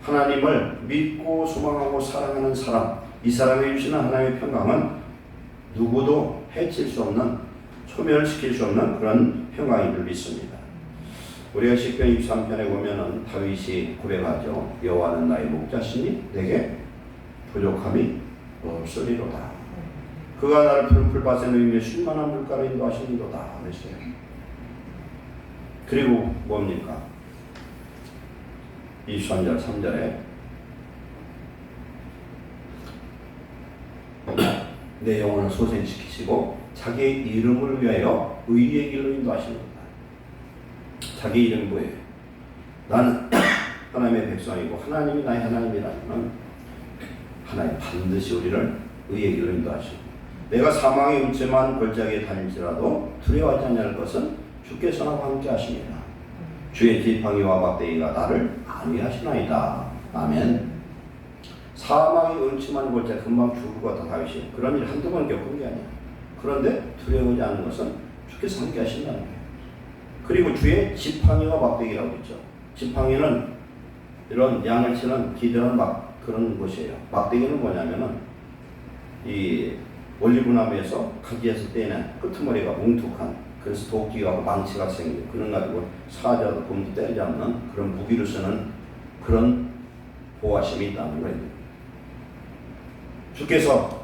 하나님을 믿고 소망하고 사랑하는 사람, 이 사람이 주시는 하나님의 평강은 누구도 해칠 수 없는, 소멸시킬 수 없는 그런 평강인 줄 믿습니다. 우리가 시편 23편에 보면은 다윗이 고백하죠. 여호와는 나의 목자시니 내게 부족함이 없으리로다. 그가 나를 푸른 풀밭에 누이며 쉴만한 물가로 인도하시리로다. 그랬어요. 그리고 뭡니까? 23절 3절에 내 영혼을 소생시키시고 자기의 이름을 위하여 의의 길로 인도하시리로다. 자기 이름이 뭐예요? 나는 하나님의 백성이고 하나님이 나의 하나님이라면 하나님 반드시 우리를 의의 길로 인도하시고 내가 사망의 음침한 골짜기에 다닐지라도 두려워하지 않을 것은 주께서 나와 함께 하십니다. 주의 지팡이와 막대기가 나를 안위하시나이다. 아멘. 사망의 음침한 골짜기 금방 죽을 것 같아 다윗이 그런 일 한두 번 겪은 게 아니야. 그런데 두려워하지 않는 것은 주께서 함께 하신다는 거예요. 그리고 주의 지팡이와 막대기라고 있죠. 지팡이는 이런 양을 치는 기대는 그런 것이에요. 막대기는 뭐냐면은 이 올리브나무에서 가지에서 떼는 끄트머리가 뭉툭한 그래서 도끼가 망치가 생기고 그런 가지고 사자도 곰도 때리지 않는 그런 무기로 쓰는 그런 보호하심이 있다는 거예요. 주께서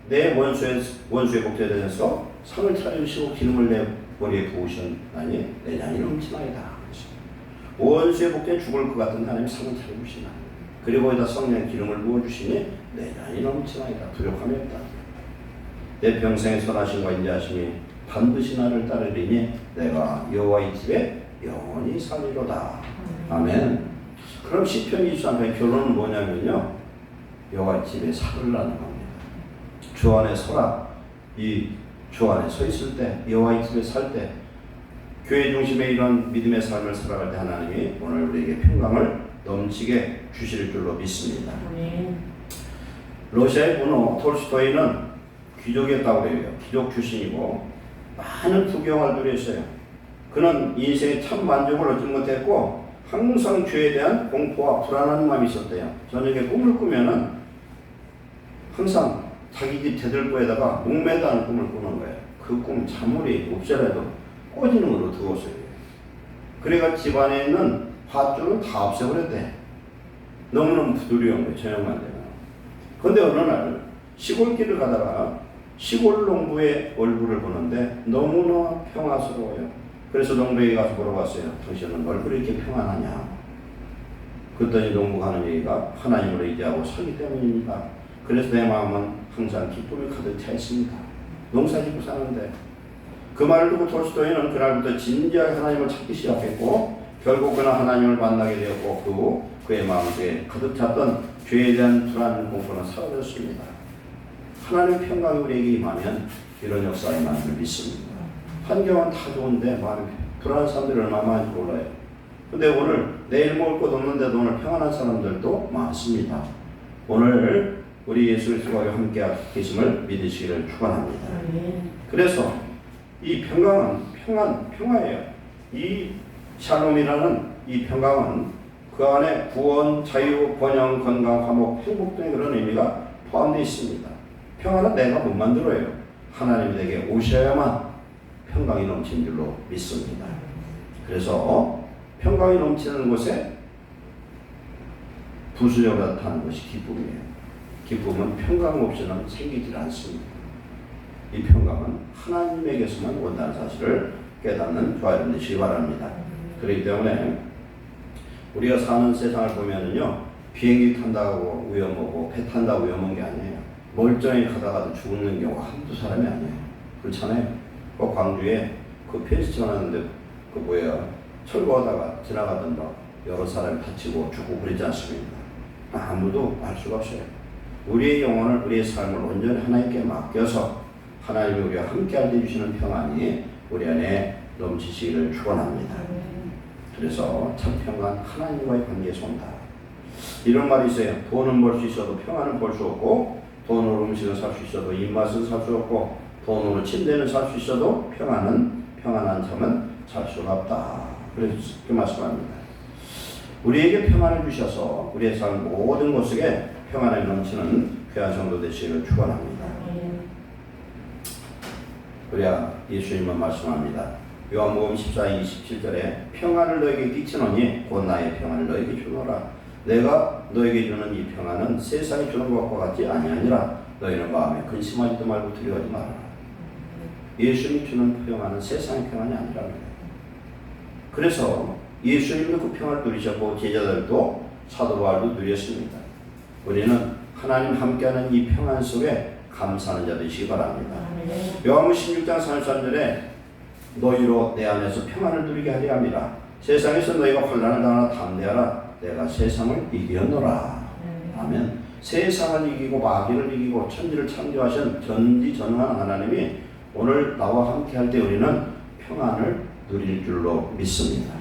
내 원수의 복제에 대해서 상을 차려주시고 기름을 내 머리에 부으셨나니 내 양이 넘치나이다. 원수의 복제에 죽을 것 같은 하나님이 상을 차려주시나. 그리고 거기다 성령의 기름을 부어주시니 내 양이 넘치나이다. 두렵함이 없다. 내 평생의 선하심과 인자하심이 반드시 나를 따르리니 내가 여호와의 집에 영원히 살리로다. 아멘. 그럼 시편 23편 결론은 뭐냐면요. 여호와 집에 살으라는 겁니다. 주 안에 서라. 이 주 안에 서 있을 때, 여호와의 집에 살 때, 교회 중심의 이런 믿음의 삶을 살아갈 때 하나님이 오늘 우리에게 평강을 넘치게 주실 줄로 믿습니다. 러시아의 분노 톨스토이는 귀족이었다고 그래요. 귀족 출신이고 많은 부귀영화를 누렸어요. 그는 인생에 참 만족을 얻지 못했고 항상 죄에 대한 공포와 불안한 마음이 있었대요. 저녁에 꿈을 꾸면은 항상 자기 집 대들보에다가 목매다는 꿈을 꾸는 거예요. 그 꿈 잠물이 없더라도 꼬지는으로 두었어요. 그래가 집안에 있는 밧줄은 다 없애버렸대. 너무너무 두려운 거예요. 저녁만 되면. 그런데 어느 날 시골길을 가다가 시골 농부의 얼굴을 보는데 너무나 평화스러워요. 그래서 농부에게 가서 물어봤어요. 당신은 얼굴이 이렇게 평안하냐? 그랬더니 농부가 하는 얘기가 하나님을 의지하고 살기 때문입니다. 그래서 내 마음은 항상 기쁨이 가득 차 있습니다. 농사 짓고 사는데. 그 말을 듣고 톨스토이는 그날부터 진지하게 하나님을 찾기 시작했고 결국 그는 하나님을 만나게 되었고 그 후 그의 마음속에 가득 찼던 죄에 대한 불안 공포는 사라졌습니다. 하나님의 평강이 우리에게 임하면 이런 역사가 임하는 줄 믿습니다. 환경은 다 좋은데 마음이 불안한 사람들이 얼마나 많은지 몰라요. 근데 오늘 내일 먹을 것 없는데도 오늘 평안한 사람들도 많습니다. 오늘 우리 예수 그리스도와 함께 계심을 믿으시기를 축원합니다. 그래서 이 평강은 평화예요. 이 샬롬이라는 이 평강은 그 안에 구원, 자유, 번영, 건강, 화목, 행복 등의 그런 의미가 포함되어 있습니다. 평화는 내가 못 만들어요. 하나님이 내게 오셔야만 평강이 넘치는 줄로 믿습니다. 그래서 평강이 넘치는 곳에 부수적으로 나타나는 것이 기쁨이에요. 기쁨은 평강 없이는 생기질 않습니다. 이 평강은 하나님에게서만 온다는 사실을 깨닫는 저와 여러분 되시기 바랍니다. 그렇기 때문에 우리가 사는 세상을 보면은요, 비행기 탄다고 위험하고 배 탄다고 위험한 게 아니에요. 멀쩡히 가다가도 죽는 경우가 한두 사람이 아니에요. 그렇잖아요. 그 광주에 그 펜스천 하는데 그 뭐야 철거하다가 지나가던 여러 사람이 다치고 죽고 그러지 않습니까? 아무도 알 수가 없어요. 우리의 영혼을 우리의 삶을 온전히 하나님께 맡겨서 하나님이 우리와 함께할 때 주시는 평안이 우리 안에 넘치시기를 축원합니다. 그래서 참 평안 하나님과의 관계에서 온다. 이런 말이 있어요. 돈은 벌 수 있어도 평안은 벌 수 없고 돈으로 음식을 살 수 있어도 입맛은 살 수 없고 돈으로 침대는 살 수 있어도 평안한 잠은 잘 수가 없다. 그래서 그 말씀합니다. 우리에게 평안을 주셔서 우리의 삶 모든 것 속에 평안을 넘치는 귀한 성도 되시기를 축원합니다. 그래야 예수님은 말씀합니다. 요한복음 14장 27절에 평안을 너에게 끼치노니 곧 나의 평안을 너에게 주노라. 내가 너에게 주는 이 평안은 세상이 주는 것과 같지 아니하니라. 너희는 마음에 근심하지도 말고 두려워하지 말아라. 예수님이 주는 평안은 세상의 평안이 아니라는 거예요. 그래서 예수님도 그 평안을 누리셨고 제자들도 사도 바울도 누렸습니다. 우리는 하나님 함께하는 이 평안 속에 감사하는 자 되시기 바랍니다. 요한복음 16장 33절에 너희로 내 안에서 평안을 누리게 하려 함이라. 세상에서 너희가 환난을 당하나 담대하라. 내가 세상을 이겼노라. 아멘. 세상을 이기고 마귀를 이기고 천지를 창조하신 전지전능한 하나님이 오늘 나와 함께할 때 우리는 평안을 누릴 줄로 믿습니다.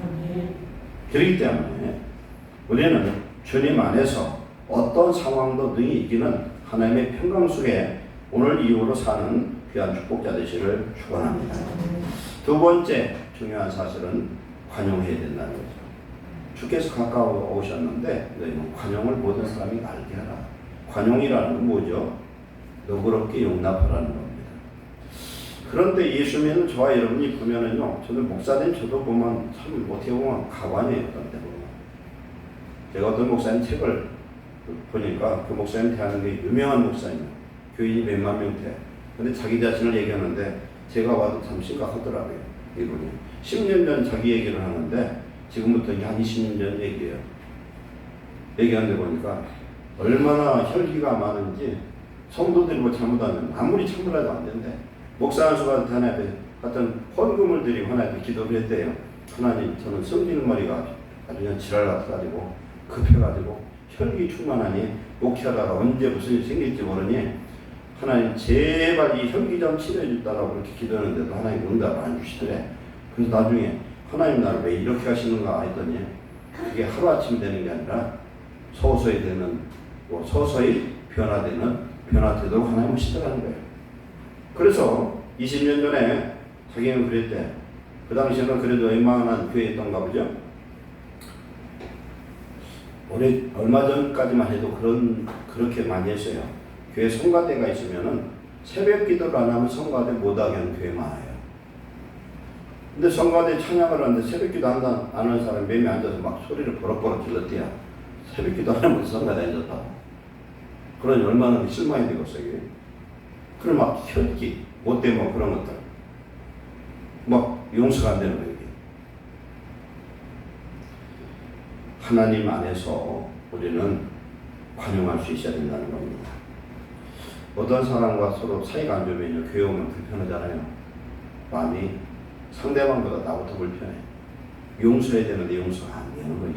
그렇기 때문에 우리는 주님 안에서 어떤 상황도 능히 이기는 하나님의 평강 속에 오늘 이후로 사는 귀한 축복자 되시기를 축원합니다. 두 번째 중요한 사실은 관용해야 된다는 거죠. 주께서 가까워 오셨는데 너희는 관용을 모든 사람이 알게 하라. 관용이라는 건 뭐죠? 너그럽게 용납하라는 겁니다. 그런데 예수님은 저와 여러분이 보면은요, 저도 목사님 저도 보면 참 어떻게 보면 가관이에요. 어떤 때 보면. 제가 어떤 목사님 책을 보니까 그 목사님 대하는 게 유명한 목사님이에요. 교인이 몇만 명 돼. 근데 자기 자신을 얘기하는데 제가 봐도 참 심각하더라고요. 이분이 10년 전 자기 얘기를 하는데 지금부터 이제 한 20년 전 얘기예요. 얘기하는데 보니까 얼마나 혈기가 많은지 성도들이 뭐 잘못하면 아무리 참으라도 안 된대. 목사 한 수가 하나님께 하여튼 헌금을 드리고 하나님께 기도를 했대요. 하나님 저는 성질머리가 아주 그냥 지랄 같아가지고 급해가지고 혈기 충만하니 목회하다가 언제 무슨 일이 생길지 모르니 하나님 제발 이 혈기 좀 치료해 주다라고 그렇게 기도하는데도 하나님 응답을 안 주시더래. 그래서 나중에 하나님 나를 왜 이렇게 하시는가 했더니 그게 하루아침 되는 게 아니라 서서히 되는 서서히 변화되도록 하나님은 시도하는 거예요. 그래서 20년 전에 자기는 그랬대. 그 당시에는 그래도 웬만한 교회였던가 보죠. 얼마 전까지만 해도 그렇게 많이 했어요. 교회 성가대가 있으면은 새벽 기도를 안 하면 성가대 못하게 하는 교회 많아요. 근데 성가대 찬양을 하는데 새벽 기도 안 하는 사람이 몇 명 앉아서 막 소리를 버럭버럭 질렀대요. 새벽 기도 안 하면 성가대 앉았다고. 그러니 얼마나 실망이 되겠어요. 그럼 막 혈기, 못돼 뭐 그런 것들. 막 용서가 안 되는 거예요. 하나님 안에서 우리는 관용할 수 있어야 된다는 겁니다. 어떤 사람과 서로 사이가 안 좋으면 교회 오면 불편하잖아요. 마음이 상대방보다 나부터 불편해. 용서해야 되는데 용서가 안 되는 거예요.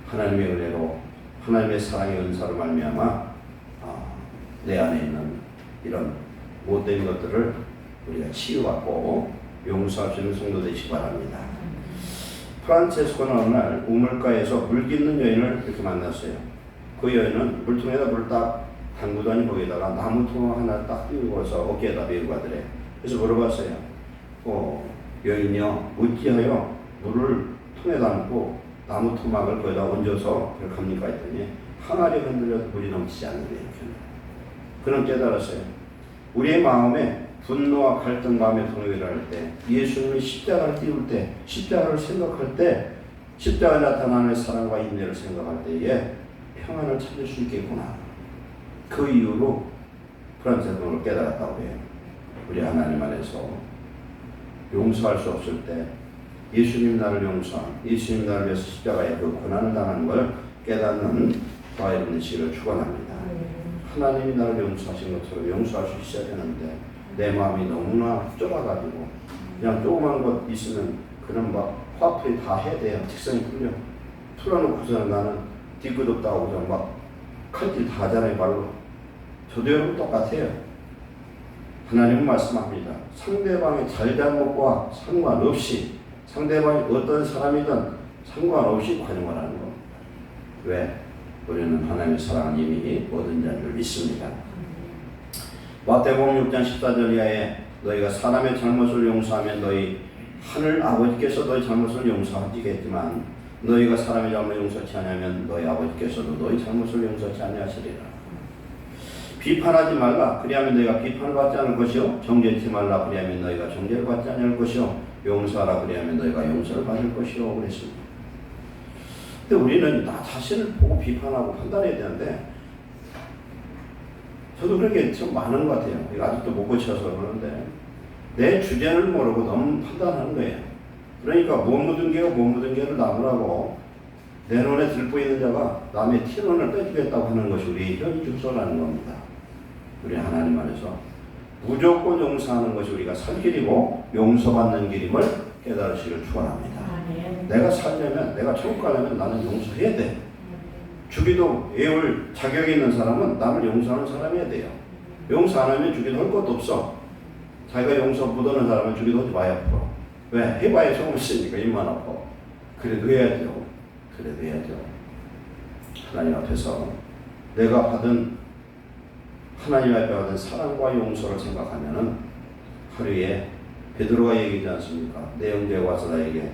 하나님의 은혜로 하나님의 사랑의 은사로 말미암아 내 안에 있는 이런 못된 것들을 우리가 치유받고 용서할 수 있는 성도 되시기 바랍니다. 프란체스코는 어느 날 우물가에서 물 깃는 여인을 이렇게 만났어요. 그 여인은 물통에다 물을 딱 담그더니 거기다가 나무통 하나 딱 띄우고서 어깨에다 메고 가더래. 그래서 물어봤어요. 여인이요, 어찌하여 물을 통에 담고 나무 토막을 거기다 얹어서 그렇게 합니까 했더니 항아리 흔들려도 물이 넘치지 않는데 이렇게. 그는 깨달았어요. 우리의 마음에 분노와 갈등 마음의 동요를 할 때, 예수님이 십자가를 띄울 때, 십자가를 생각할 때, 십자가에 나타나는 사랑과 인내를 생각할 때에 평안을 찾을 수 있겠구나. 그 이후로 프란체스코는 깨달았다고 해요. 우리 하나님 안에서 용서할 수 없을 때 예수님 나를 용서한, 예수님 나를 위해서 십자가에 그 고난을 당하는 걸 깨닫는 저와 여러분의 시를 축원합니다. 하나님이 나를 용서하신 것처럼 용서할 수 있어야 되는데 내 마음이 너무나 좁아가지고 그냥 조그만 것 있으면 그런 막 화풀이 다 해야 돼요. 직성이 풀어놓고서는 나는 뒤끝없다고 그냥 막 칼질 다 하잖아요. 말로. 저도 여러분 똑같아요. 하나님은 말씀합니다. 상대방의 잘잘못과 상관없이 상대방이 어떤 사람이든 상관없이 관용하라는 겁니다. 왜? 우리는 하나님의 사랑을 이미 얻은 자인 줄 믿습니다. 마태복음 6장 14절 이하에 너희가 사람의 잘못을 용서하면 너희 하늘 아버지께서 너희 잘못을 용서하시겠지만 너희가 사람의 잘못을 용서치 않으면 너희 아버지께서도 너희 잘못을 용서치 아니하시리라. 비판하지 말라. 그리하면 너희가 비판을 받지 않을 것이요. 정죄치 말라. 그리하면 너희가 정죄를 받지 않을 것이요. 용서하라. 그리하면 너희가 용서를 받을 것이요. 그랬습니다. 근데 우리는 나 자신을 보고 비판하고 판단해야 되는데 저도 그런 게 좀 많은 것 같아요. 이거 아직도 못 고쳐서 그러는데 내 주제를 모르고 너무 판단하는 거예요. 그러니까 못 묻은 개가 못 묻은 개를 나무라고 내 눈에 들보이는 자가 남의 티눈을 빼주겠다고 하는 것이 우리 현주소라는 겁니다. 우리 하나님 안에서 무조건 용서하는 것이 우리가 살 길이고 용서받는 길임을 깨달으시길 축원합니다. 내가 살려면 내가 천국 가려면 나는 용서해야 돼. 주기도 애울 자격이 있는 사람은 남을 용서하는 사람이어야 돼요. 용서 안 하면 주기도 할 것도 없어. 자기가 용서 못하는 사람은 주기도 하지 마야 아파. 왜? 해봐야 소금 쓰니까 입만 아파. 그래도 해야죠. 그래도 해야죠. 하나님 앞에서 내가 받은 하나님 앞에 받은 사랑과 용서를 생각하면은 하루에 베드로가 얘기하지 않습니까? 내 형제가 와서 나에게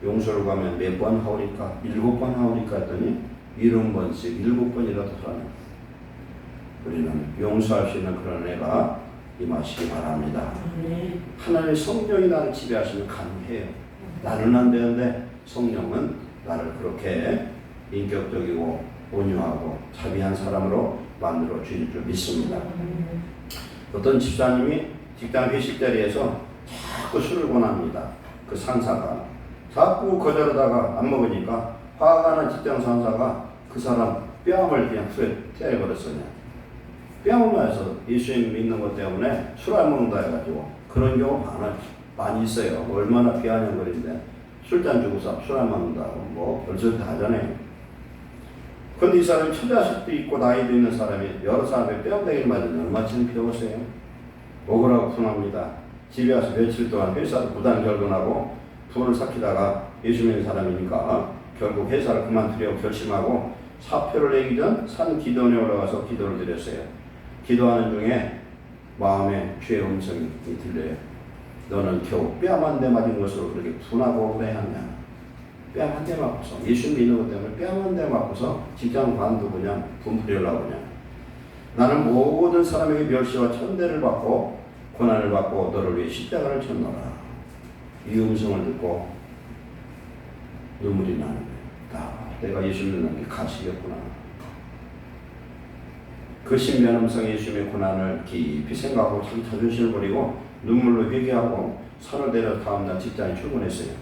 용서를 구하면 몇 번 하오리까? 7번 하오리까 했더니 70번씩 7번이라도 하라는. 우리는 용서할 수 있는 그런 애가 임하시기 바랍니다. 하나님의 성령이 나를 지배하시면 가능해요. 나는 안 되는데 성령은 나를 그렇게 인격적이고 온유하고 자비한 사람으로 만들어 주실 줄 믿습니다. 어떤 집사님이 직장 회식 자리에서 자꾸 술을 권합니다. 그 상사가 자꾸 거절하다가 안 먹으니까 화가 난 직장 상사가 그 사람 뺨을 그냥 술에 때려버렸어요. 뺨을 맞아서 예수님 믿는 것 때문에 술 안 먹는다 해가지고 그런 경우 많이 있어요. 얼마나 비아냥거린데 술잔 주고서 술 안 먹는다고 뭐 별소리 다 하잖아요. 근데 이 사람이 처자식도 있고 나이도 있는 사람이 여러 사람의 뺨대기를 맞으면 얼마나 창피하겠어요. 억울하고 분합니다. 집에 와서 며칠 동안 회사도 부단 결근하고 돈을 삭히다가 예수 믿는 사람이니까 결국 회사를 그만두려고 결심하고 사표를 내기 전 산 기도원에 올라가서 기도를 드렸어요. 기도하는 중에 마음에 죄의 음성이 들려요. 너는 겨우 뺨 한 대 맞은 것으로 그렇게 분하고 억울해하냐. 뺨 한 대 맞고서 예수 믿는 것 때문에 뺨 한 대 맞고서 직장 관두고 분풀이하려고 그냥. 나는 모든 사람에게 멸시와 천대를 받고 고난을 받고 너를 위해 십자가를 쳤노라. 이 음성을 듣고 눈물이 나는 거예요. 내가 예수 믿는 게 가식이었구나. 그 신비한 음성 예수님의 고난을 깊이 생각하고 참 자존심을 버리고 눈물로 회개하고 산을 내려 다음날 직장에 출근했어요.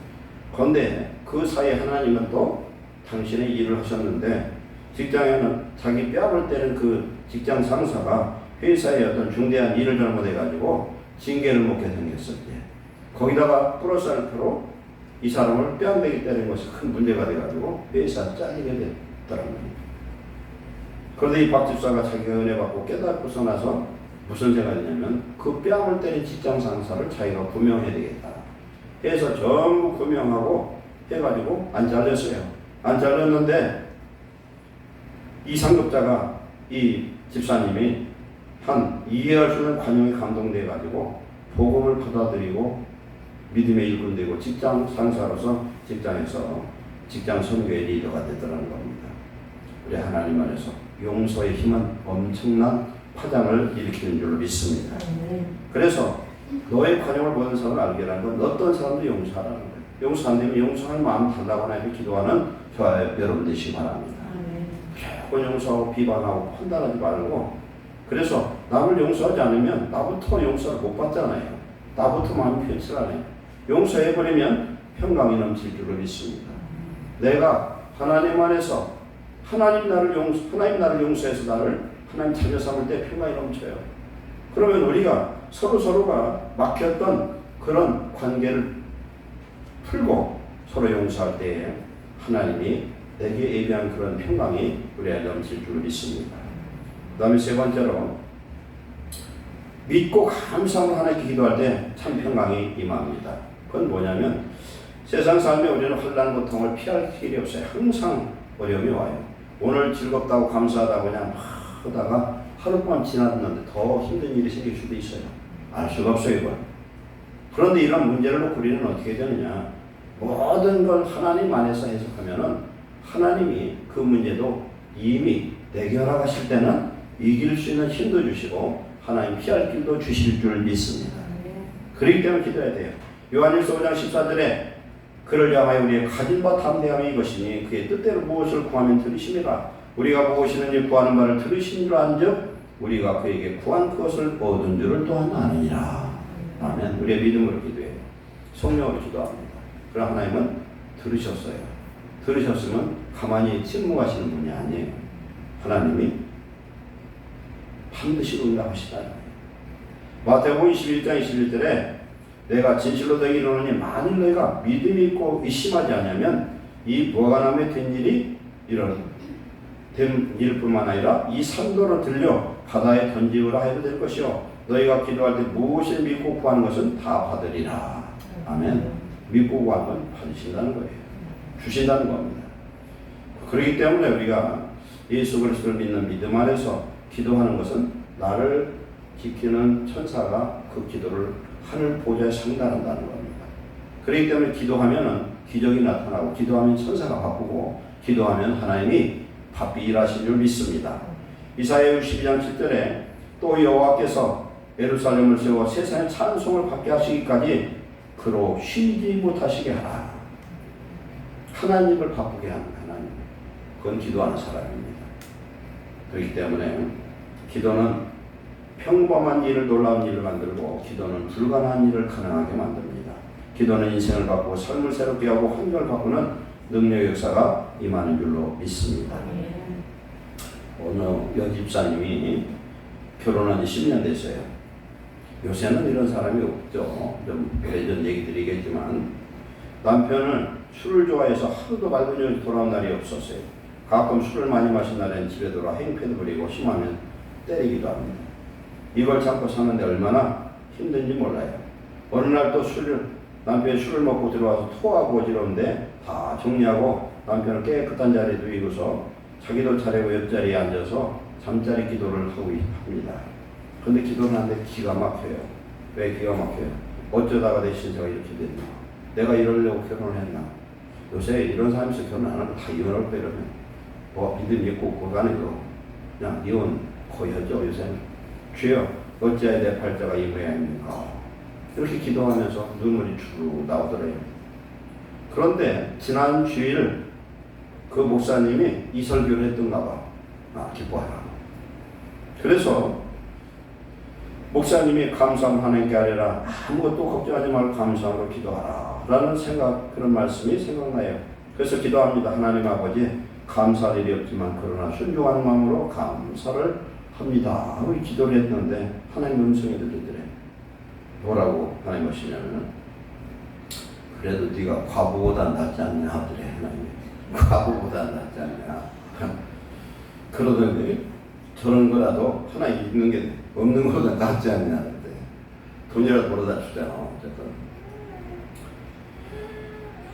그런데 그 사이에 하나님은 또 당신의 일을 하셨는데 직장에는 자기 뺨을 때는 그 직장 상사가 회사의 어떤 중대한 일을 잘못해가지고 징계를 먹게 생겼을 때 거기다가 플러스 알파로 이 사람을 뺨대기 때리는 것이 큰 문제가 돼가지고 회사 잘리게 됐더라고요. 그런데 이 박 집사가 자기가 은혜 받고 깨닫고서 나서 무슨 생각이냐면 그 뺨을 때린 직장 상사를 자기가 구명해야 되겠다 해서 전부 구명하고 해가지고 안 잘렸어요. 안 잘렸는데 이 상급자가 이 집사님이 한 이해할 수 없는 관용에 감동돼가지고 복음을 받아들이고 믿음의 일꾼 되고 직장 상사로서 직장에서 직장 선교의 리더가 되더라는 겁니다. 우리 하나님 안에서 용서의 힘은 엄청난 파장을 일으키는 줄로 믿습니다. 그래서 너의 관용을 보는 사람을 알게 하는 건 어떤 사람도 용서하라는 거예요. 용서 안 되면 용서할 마음 달라고 하나님께 기도하는 저와 여러분 되시기 바랍니다. 무조건 용서하고 비방하고 판단하지 말고 그래서 남을 용서하지 않으면 나부터 용서를 못 받잖아요. 나부터 마음이 편치라네요. 용서해버리면 평강이 넘칠 줄로 믿습니다. 내가 하나님 안에서 하나님 나를 용서해서 하나님 자녀 삼을 때 평강이 넘쳐요. 그러면 우리가 서로가 막혔던 그런 관계를 풀고 서로 용서할 때에 하나님이 내게 예비한 그런 평강이 우리에게 넘칠 줄로 믿습니다. 그 다음에 세 번째로 믿고 감사하고 하나님께 기도할 때 참 평강이 임합니다. 그건 뭐냐면 세상 삶에 우리는 환난 고통을 피할 길이 없어요. 항상 어려움이 와요. 오늘 즐겁다고 감사하다고 그냥 하다가 하룻밤 지났는데 더 힘든 일이 생길 수도 있어요. 알 수가 없어요. 이건. 그런데 이런 문제를 놓고 우리는 어떻게 되느냐. 모든 걸 하나님 안에서 해석하면은 하나님이 그 문제도 이미 내게 허락하실 때는 이길 수 있는 힘도 주시고 하나님 피할 길도 주실 줄 믿습니다. 그렇기 때문에 기도해야 돼요. 요한일서 5장 14절에 그를 향하여 우리의 가진 바 담대함이 이것이니 그의 뜻대로 무엇을 구하면 들으심이라. 우리가 무엇이든지 일 구하는 바를 들으신 줄 안즉 우리가 그에게 구한 그것을 얻은 줄을 또한 아느니라. 아멘. 우리의 믿음으로 기도해요. 성령으로 기도합니다. 그러나 하나님은 들으셨어요. 들으셨으면 가만히 침묵하시는 분이 아니에요. 하나님이 반드시 응답하시다. 마태복음 21장 21절에 내가 진실로 너에게 이르노니 만일 너희가 믿음이 있고 의심하지 않으면 이 무화과나무에 된 일이 된 일뿐만 아니라 이 산도로 들려 바다에 던지우라 해도 될 것이요 너희가 기도할 때 무엇을 믿고 구하는 것은 다 받으리라. 아멘. 믿고 구하는 건 받으신다는 거예요. 주신다는 겁니다. 그렇기 때문에 우리가 예수 그리스도를 믿는 믿음 안에서 기도하는 것은 나를 지키는 천사가 그 기도를 하늘 보좌에 상달한다는 겁니다. 그렇기 때문에 기도하면 기적이 나타나고 기도하면 천사가 바꾸고 기도하면 하나님이 바삐 일하신 줄 믿습니다. 이사야 62장 7절에 또 여호와께서 예루살렘을 세워 세상의 찬송을 받게 하시기까지 그로 쉬지 못하시게 하라. 하나님을 바꾸게 하는 하나님. 그건 기도하는 사람입니다. 그렇기 때문에 기도는 평범한 일을 놀라운 일을 만들고 기도는 불가능한 일을 가능하게 만듭니다. 기도는 인생을 바꾸고 삶을 새롭게 하고 환경을 바꾸는 능력의 역사가 임하는 줄로 믿습니다. 어느 여집사님이 결혼한 지 10년 됐어요. 요새는 이런 사람이 없죠. 좀 오래전 얘기들이겠지만 남편은 술을 좋아해서 하루도 맑은 년이 돌아온 날이 없었어요. 가끔 술을 많이 마신 날엔 집에 돌아 행패도 부리고 심하면 때리기도 합니다. 이걸 참고 사는데 얼마나 힘든지 몰라요. 어느 날 또 남편이 술을 먹고 들어와서 토하고 어지러운데 다 정리하고 남편을 깨끗한 자리에 누이고서 자기도 차리고 옆자리에 앉아서 잠자리 기도를 하고 합니다. 그런데 기도는 하는데 기가 막혀요. 왜 기가 막혀요? 어쩌다가 내 신세가 이렇게 됐나? 내가 이러려고 결혼을 했나? 요새 이런 사람에서 결혼 안 하면 다 이혼할 거 이러면 뭐 믿음 있고 없고가 아니고 그냥 이혼 거의 하죠 요새는. 주여 어찌하여 내 팔자가 이 모양입니까? 이렇게 기도하면서 눈물이 주르 나오더래요. 그런데 지난 주일 그 목사님이 이 설교를 했던가 봐. 기뻐하라. 그래서 목사님이 감사함 하나님께 아뢰라. 아무것도 걱정하지 말고 감사함으로 기도하라. 라는 그런 말씀이 생각나요. 그래서 기도합니다. 하나님 아버지, 감사할 일이 없지만 그러나 순종하는 마음으로 감사를 합니다. 하고 기도를 했는데 하나님 음성이 들리더래요. 뭐라고 하나님 하시냐면, 그래도 네가 과부보다 낫지 않냐 하더래. 하나님. 과부보다 낫지 않냐. 그러더니 저런 거라도 하나 있는 게 없는 거보다 낫지 않냐 하는데 돈이라도 벌어다 주잖아. 어쨌든.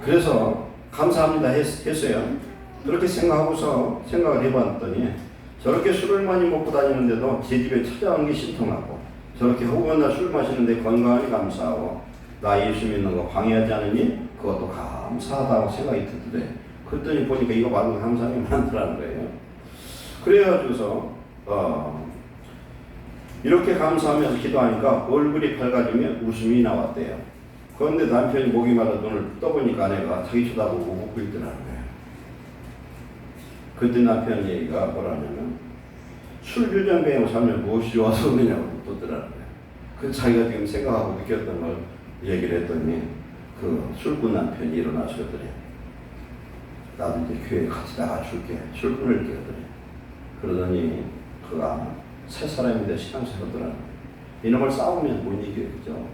그래서 감사합니다 했어요. 그렇게 생각을 해봤더니 저렇게 술을 많이 먹고 다니는데도 제 집에 찾아온 게 신통하고 저렇게 허구한 술 마시는데 건강하니 감사하고 나 예수 믿는 거 방해하지 않으니 그것도 감사하다고 생각이 들더래. 그랬더니 보니까 이거 말고 감사함이 많더라는 거예요. 그래가지고서 이렇게 감사하면서 기도하니까 얼굴이 밝아지며 웃음이 나왔대요. 그런데 남편이 목이 말라 눈을 떠보니까 아내가 자기 쳐다보고 웃고 있더라는 거예요. 그때 남편 얘기가 뭐라냐면 술주정뱅이로 살면 무엇이 좋아서 그러냐고 묻더라는 거예요. 그 자기가 지금 생각하고 느꼈던 걸 얘기를 했더니 그 술꾼 남편이 일어나서 그러더래요. 나도 이제 교회 같이 나가줄게. 술꾼을 끼우더래요. 그러더니 그가 새 사람인데 신앙생활더라는 거예요. 이놈을 싸우면 못 이겨요. 그죠?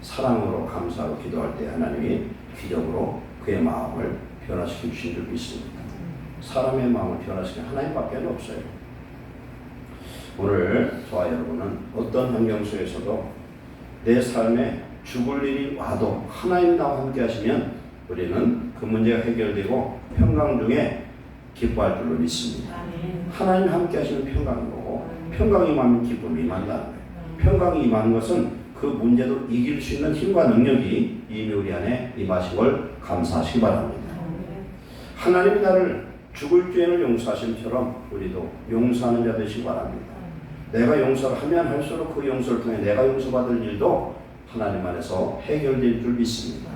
사랑으로 감사하고 기도할 때 하나님이 기적으로 그의 마음을 변화시켜 주신 줄 믿습니다. 사람의 마음을 변화시키는 하나님밖에 없어요. 오늘 저와 여러분은 어떤 환경 속에서도 내 삶에 죽을 일이 와도 하나님 나와 함께 하시면 우리는 그 문제가 해결되고 평강 중에 기뻐할 줄로 믿습니다. 하나님 함께 하시는 평강인 거고 평강이 임하면 기쁨이 임한다는 거예요. 평강이 임하는 것은 그 문제도 이길 수 있는 힘과 능력이 이미 우리 안에 임하신 걸 감사하시기 바랍니다. 하나님이 나를 죽을 죄를 용서하심처럼 우리도 용서하는 자 되시기 바랍니다. 내가 용서를 하면 할수록 그 용서를 통해 내가 용서받을 일도 하나님 안에서 해결될 줄 믿습니다.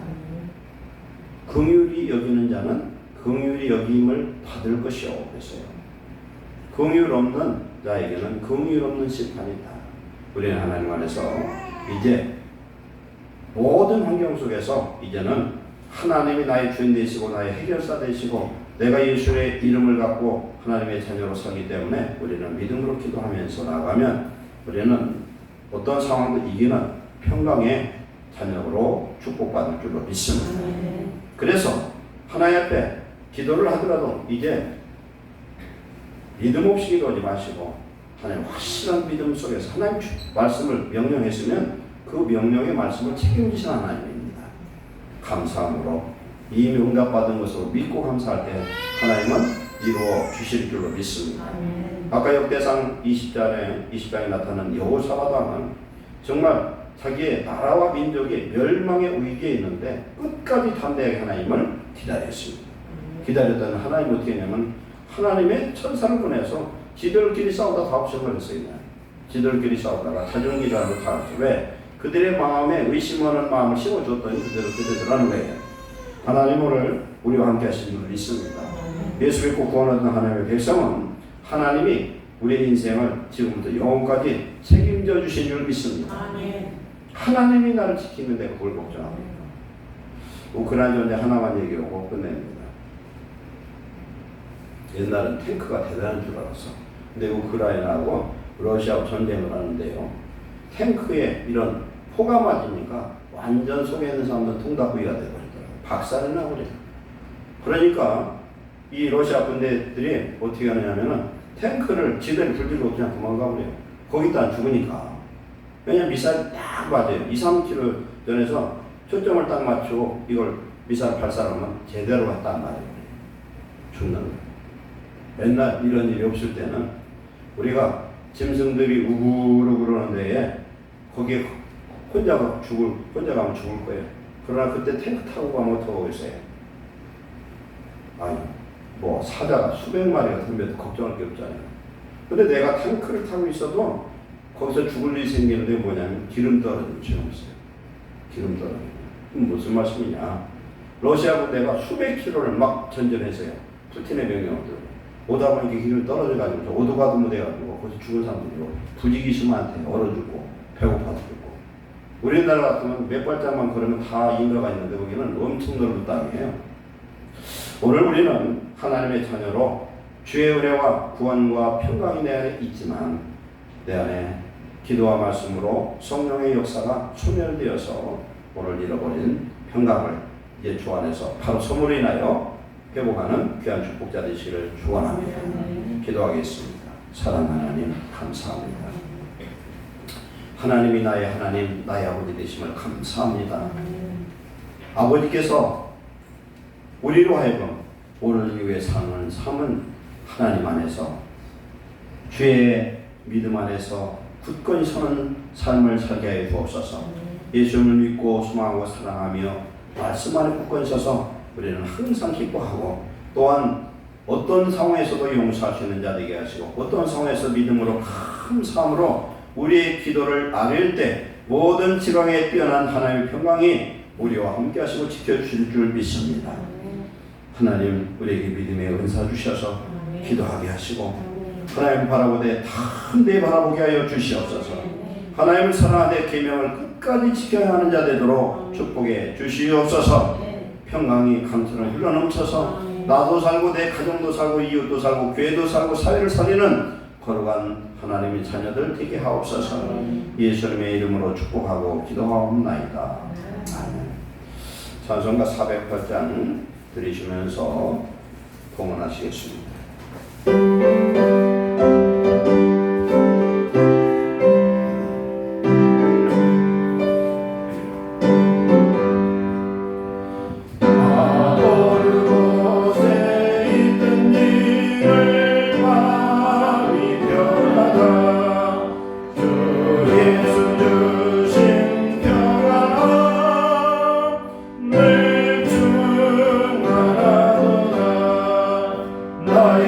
긍휼히 여기는 자는 긍휼히 여김을 받을 것이 없어요. 긍휼 없는 자에게는 긍휼 없는 심판이다. 우리는 하나님 안에서 이제 모든 환경 속에서 이제는 하나님이 나의 주인 되시고 나의 해결사 되시고 내가 예수의 이름을 갖고 하나님의 자녀로 살기 때문에 우리는 믿음으로 기도하면서 나가면 우리는 어떤 상황도 이기는 평강의 자녀로 축복받을 줄로 믿습니다. 그래서 하나님 앞에 기도를 하더라도 이제 믿음 없이 기도하지 마시고 하나님 확실한 믿음 속에서 하나님 말씀을 명령했으면 그 명령의 말씀을 책임지시는 하나님입니다. 감사함으로 이미 응답받은 것으로 믿고 감사할 때 하나님은 이루어 주실 줄로 믿습니다. 아까 역대상 20장에 나타난 여호사밧 왕은 정말 자기의 나라와 민족이 멸망의 위기에 있는데 끝까지 담대하게 하나님을 기다렸습니다. 기다렸던 하나님 어떻게 했냐면 하나님의 천사를 보내서 지들끼리 싸우다 다 없애버렸어요. 지들끼리 싸우다가 자존기라도 다 없어. 왜? 그들의 마음에 의심하는 마음을 심어줬더니 그대로 하는 거예요. 하나님 오늘 우리와 함께 하시는 줄 믿습니다. 예수 믿고 구원하는 하나님의 백성은 하나님이 우리의 인생을 지금부터 영원까지 책임져 주신 줄 믿습니다. 하나님이 나를 지키는데 그걸 걱정합니다. 우크라이나 전쟁 하나만 얘기하고 끝냅니다. 옛날은 탱크가 대단한 줄 알았어. 근데 우크라이나하고 러시아하고 전쟁을 하는데요. 탱크에 이런 포가 맞으니까 완전 속에 있는 사람들은 통닭구이가 되어버리더라고요. 박살이 나버려요. 그러니까 이 러시아 군대들이 어떻게 하느냐면은 탱크를 지대를 불지르고 그냥 도망가버려요. 거기다 죽으니까. 왜냐면 미사일 딱 맞아요. 2, 3km 전에서 초점을 딱 맞추고 이걸 미사일 발사하면 제대로 갖다 맞아요. 죽는 거예요. 맨날 이런 일이 없을 때는 우리가 짐승들이 우글우글 하는 데에 거기에 혼자 가면 죽을 거예요. 그러나 그때 탱크 타고 가면 어떡하겠어요? 아니, 뭐 사자가 수백 마리가 덤벼도 걱정할 게 없잖아요. 근데 내가 탱크를 타고 있어도 거기서 죽을 일이 생기는데 뭐냐면 기름 떨어지는 지금 있어요. 기름 떨어지는. 무슨 말씀이냐? 러시아 군대가 수백 킬로를 막 전전했어요. 푸틴의 명령으로. 오다 보니까 기름이 떨어져가지고 오도가도 못해가지고 거기서 죽은 사람들이 부지기수한테 얼어 죽고 배고파 죽고. 우리나라 같으면 몇 발짝만 걸으면 다 인가가 있는데 거기는 엄청 넓은 땅이에요. 오늘 우리는 하나님의 자녀로 주의 은혜와 구원과 평강이 내 안에 있지만 내 안에 기도와 말씀으로 성령의 역사가 소멸되어서 오늘 잃어버린 평강을 이제 주 안에서 바로 선물로 인하여 회복하는 귀한 축복자 되시기를 축원합니다. 기도하겠습니다. 사랑하는 하나님 감사합니다. 하나님이 나의 하나님, 나의 아버지 되심을 감사합니다. 아버지께서 우리로 하여금 오늘 이후의 삶은 하나님 안에서 주의 믿음 안에서 굳건히 서는 삶을 살게 하여 주옵소서. 예수님을 믿고 소망하고 사랑하며 말씀 안에 굳건히 서서 우리는 항상 기뻐하고 또한 어떤 상황에서도 용서할 수 있는 자 되게 하시고 어떤 상황에서 믿음으로 감사함으로 우리의 기도를 아뢰일 때 모든 지방에 뛰어난 하나님의 평강이 우리와 함께 하시고 지켜주실 줄 믿습니다. 하나님 우리에게 믿음의 은사 주셔서 기도하게 하시고 하나님 바라보되 담대히 바라보게 하여 주시옵소서. 하나님을 사랑하되 계명을 끝까지 지켜야 하는 자 되도록 축복해 주시옵소서. 평강이 강처럼 흘러넘쳐서 나도 살고 내 가정도 살고 이웃도 살고 교회도 살고 사회를 살리는 거룩한 하나님의 자녀들 되게 하옵소서. 예수님의 이름으로 축복하고 기도하옵나이다. 아멘. 찬송가 408장 들으시면서 봉헌하시겠습니다. 나의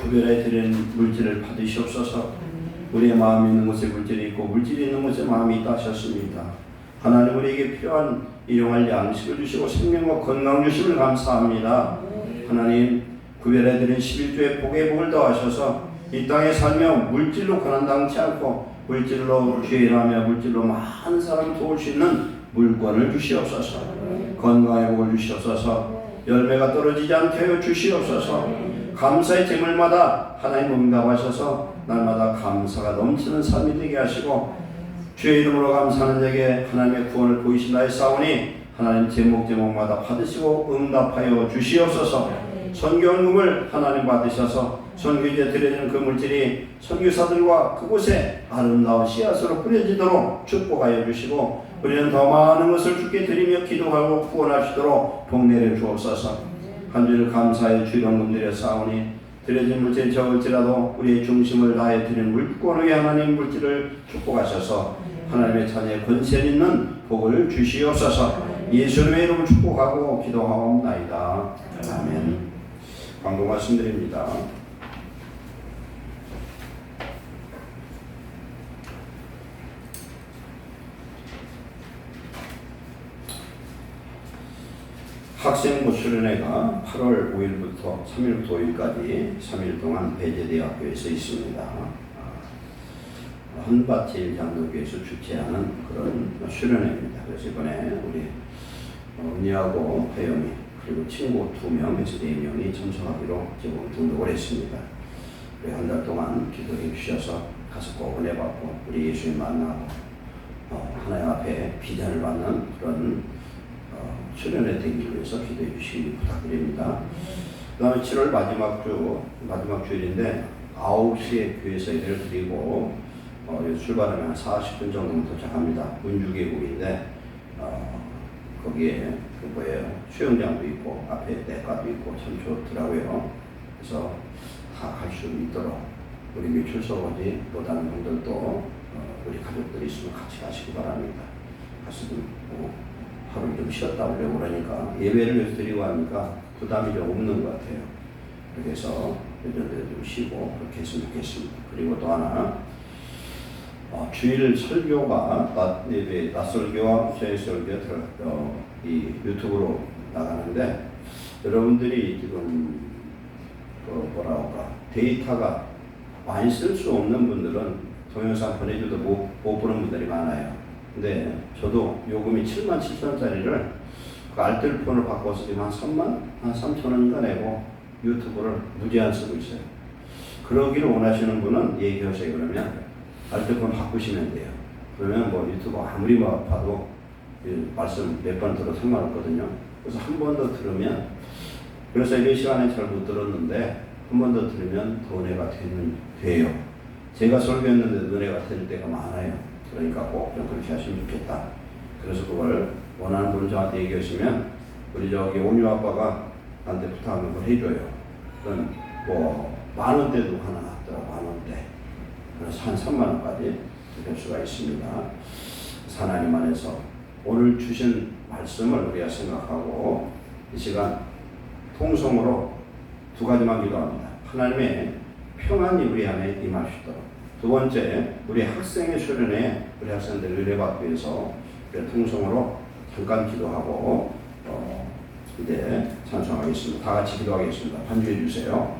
구별해 드리는 물질을 받으시옵소서. 우리의 마음이 있는 곳에 물질이 있고 물질이 있는 곳에 마음이 있다 하셨습니다. 하나님 우리에게 필요한 일용할 양식을 주시고 생명과 건강 주심을 감사합니다. 하나님 구별해 드린 11조의 복의 복을 더하셔서 이 땅에 살며 물질로 고난당치 않고 물질로 죄일하며 물질로 많은 사람을 도울 수 있는 물권을 주시옵소서. 건강의 복을 주시옵소서. 열매가 떨어지지 않게 하여 주시옵소서. 감사의 제물마다 하나님 응답하셔서 날마다 감사가 넘치는 삶이 되게 하시고 주의 이름으로 감사하는 자에게 하나님의 구원을 보이신다 했사오니 하나님 제목마다 받으시고 응답하여 주시옵소서. 선교헌금을 하나님 받으셔서 선교지에 드려지는 그 물질이 선교사들과 그곳에 아름다운 씨앗으로 뿌려지도록 축복하여 주시고 우리는 더 많은 것을 주께 드리며 기도하고 구원하시도록 복 내려 주옵소서. 한 주를 감사하여 주의 헌금 드려 싸우니 드려진 물질이 적을지라도 우리의 중심을 다해 드리는 물권 위에 하나님 물질을 축복하셔서 하나님의 자녀의 권세 있는 복을 주시옵소서. 예수님의 이름을 축복하고 기도하옵나이다. 아멘. 광고 말씀드립니다. 학생부 수련회가 8월 5일부터 3일부터 5일까지 3일 동안 배재대학교에서 있습니다. 한밭일 장로교에서 주최하는 그런 수련회입니다. 그래서 이번에 우리 언니하고 혜영이 그리고 친구 2명에서 4명이 참석하기로 지금 등록을 했습니다. 우리 한 달 동안 기도해 주셔서 가서 꼭 은혜 받고 우리 예수님 만나고 하나님 앞에 비전을 받는 그런 수련회 되기 위해서 기도해 주시기 부탁드립니다. 그 다음에 7월 마지막 주일인데 9시에 교회에서 예배를 드리고 출발하면 한 40분 정도면 도착합니다. 운주계곡인데 거기에 수영장도 있고 앞에 내과도 있고 참 좋더라고요. 그래서 다 갈 수 있도록 우리 교회 출석하지 못하는 분들도 우리 가족들이 있으면 같이 가시기 바랍니다. 가서 하루 좀 쉬었다 오려고 그러니까 예배를 드리고 하니까 부담이 좀 없는 것 같아요. 그래서 예전대로 좀 쉬고 그렇게 했으면 좋겠습니다. 그리고 또 하나 주일 설교가 낮설교와 저녁설교 이 유튜브로 나가는데 여러분들이 지금 데이터가 많이 쓸 수 없는 분들은 동영상 보내줘도 못 보는 분들이 많아요. 근데 저도 요금이 77,000원짜리를 그 알뜰폰을 바꿔서 지금 한 3,000원인가 내고 유튜브를 무제한 쓰고 있어요. 그러기를 원하시는 분은 얘기하세요. 그러면 알뜰폰 바꾸시면 돼요. 그러면 뭐 유튜브 아무리 봐도 말씀 몇 번 들어도 상관없거든요. 그래서 한 번 더 들으면 그래서 이런 시간에 잘 못 들었는데 한 번 더 들으면 더 은혜가 돼요. 제가 설교했는데 은혜가 될 때가 많아요. 그러니까 꼭 좀 그렇게 하시면 좋겠다. 그래서 그걸 원하는 분은 저한테 얘기하시면 우리 온유 아빠가 나한테 부탁하는 걸 해줘요. 그럼 뭐 10,000원대도 하나 났더라고. 10,000원대. 그래서 한 30,000원까지 될 수가 있습니다. 하나님 안에서 오늘 주신 말씀을 우리가 생각하고 이 시간 통성으로 2가지만 기도합니다. 하나님의 평안이 우리 안에 임하시도록. 두 번째, 우리 학생의 수련회 우리 학생들 은혜 받기 위해서 통성으로 잠깐 기도하고 이제 찬송하겠습니다. 다 같이 기도하겠습니다. 반주해 주세요.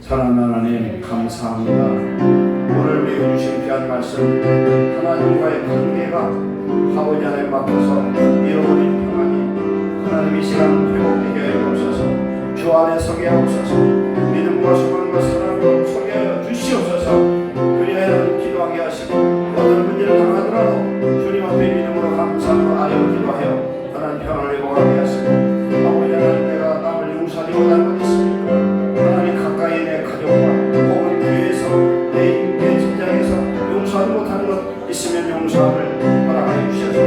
사랑하는 하나님 감사합니다. 오늘 우리에게 주신 귀한 말씀 하나님과의 관계가 아버지 하나님 맡아서 잃어버린 평안이 하나님 이 시간 회복되게 하여 주옵소서. 주 안에 서게 하옵소서. 믿음과 소망과 사랑으로 서게 하여 주시옵소서. 그리하여 기도하게 하시고 어떤 문제를 당하더라도 주님 앞에 믿음으로 감사하고 아뢰어 기도하여 하나님 평안을 회복하게 하시고 아버지 하나님 내가 남을 용서하지 못한 것 있습니까? 하나님 가까이 내 가족과 혹은 교회에서 내 직장에서 용서하지 못한 것 있으면 용서함을 허락하여 주셔서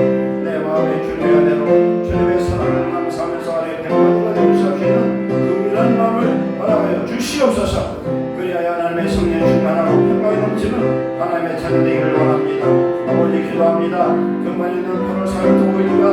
내 마음의 주님의 은혜로 주님의 사랑을 감사하면서 아래 백만과 용서할 수 있는 긍휼한 마음을 허락하여 주시옵소서. 그리하여 하나님의 성령 충만하고 평강이 넘치는 하나님의 자녀 되기를 원합니다. 아버지 기도합니다. 금방 있는 8월 4일 토요일과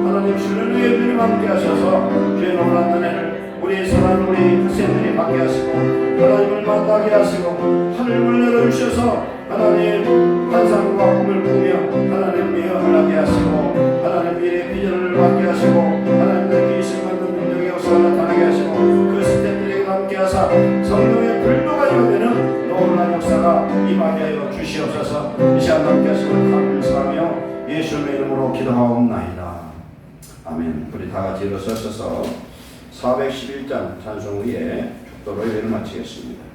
하나님 수련회에 주님 함께 하셔서 주의 놀라운 은혜를 우리 사랑하는 우리 학생들이 하나님 받게 하시고 하나님을 만나게 하시고 하늘을 열어주셔서 하나님 환상과 꿈을 꾸며 하나님 미행을 하게 하시고 하나님 미래 비전을 받게 하시고 하나님의 귀신 만든 능력의 역사를 나타나게 하시고 그 스태프들에게 함께 하사 성령의 불도가 임하면은 놀라운 역사가 임하게 하여 주시옵소서. 이 시간 함께 하시고 감사하며 예수님의 이름으로 기도하옵나이다. 아멘. 우리 다 같이 일어서셔서 411장 찬송 후에 축도로 예배를 마치겠습니다.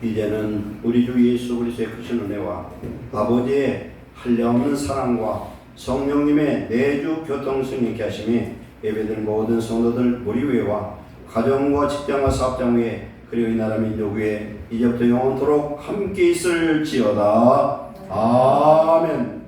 이제는 우리 주 예수 그리스도의 크신 은혜와 아버지의 한량없는 사랑과 성령님의 내주 교통승리케 하심이 예배드린 모든 성도들 우리 위에와 가정과 직장과 사업장 위에 그리고 이 나라 민족 위에 이제부터 영원토록 함께 있을지어다. 아멘.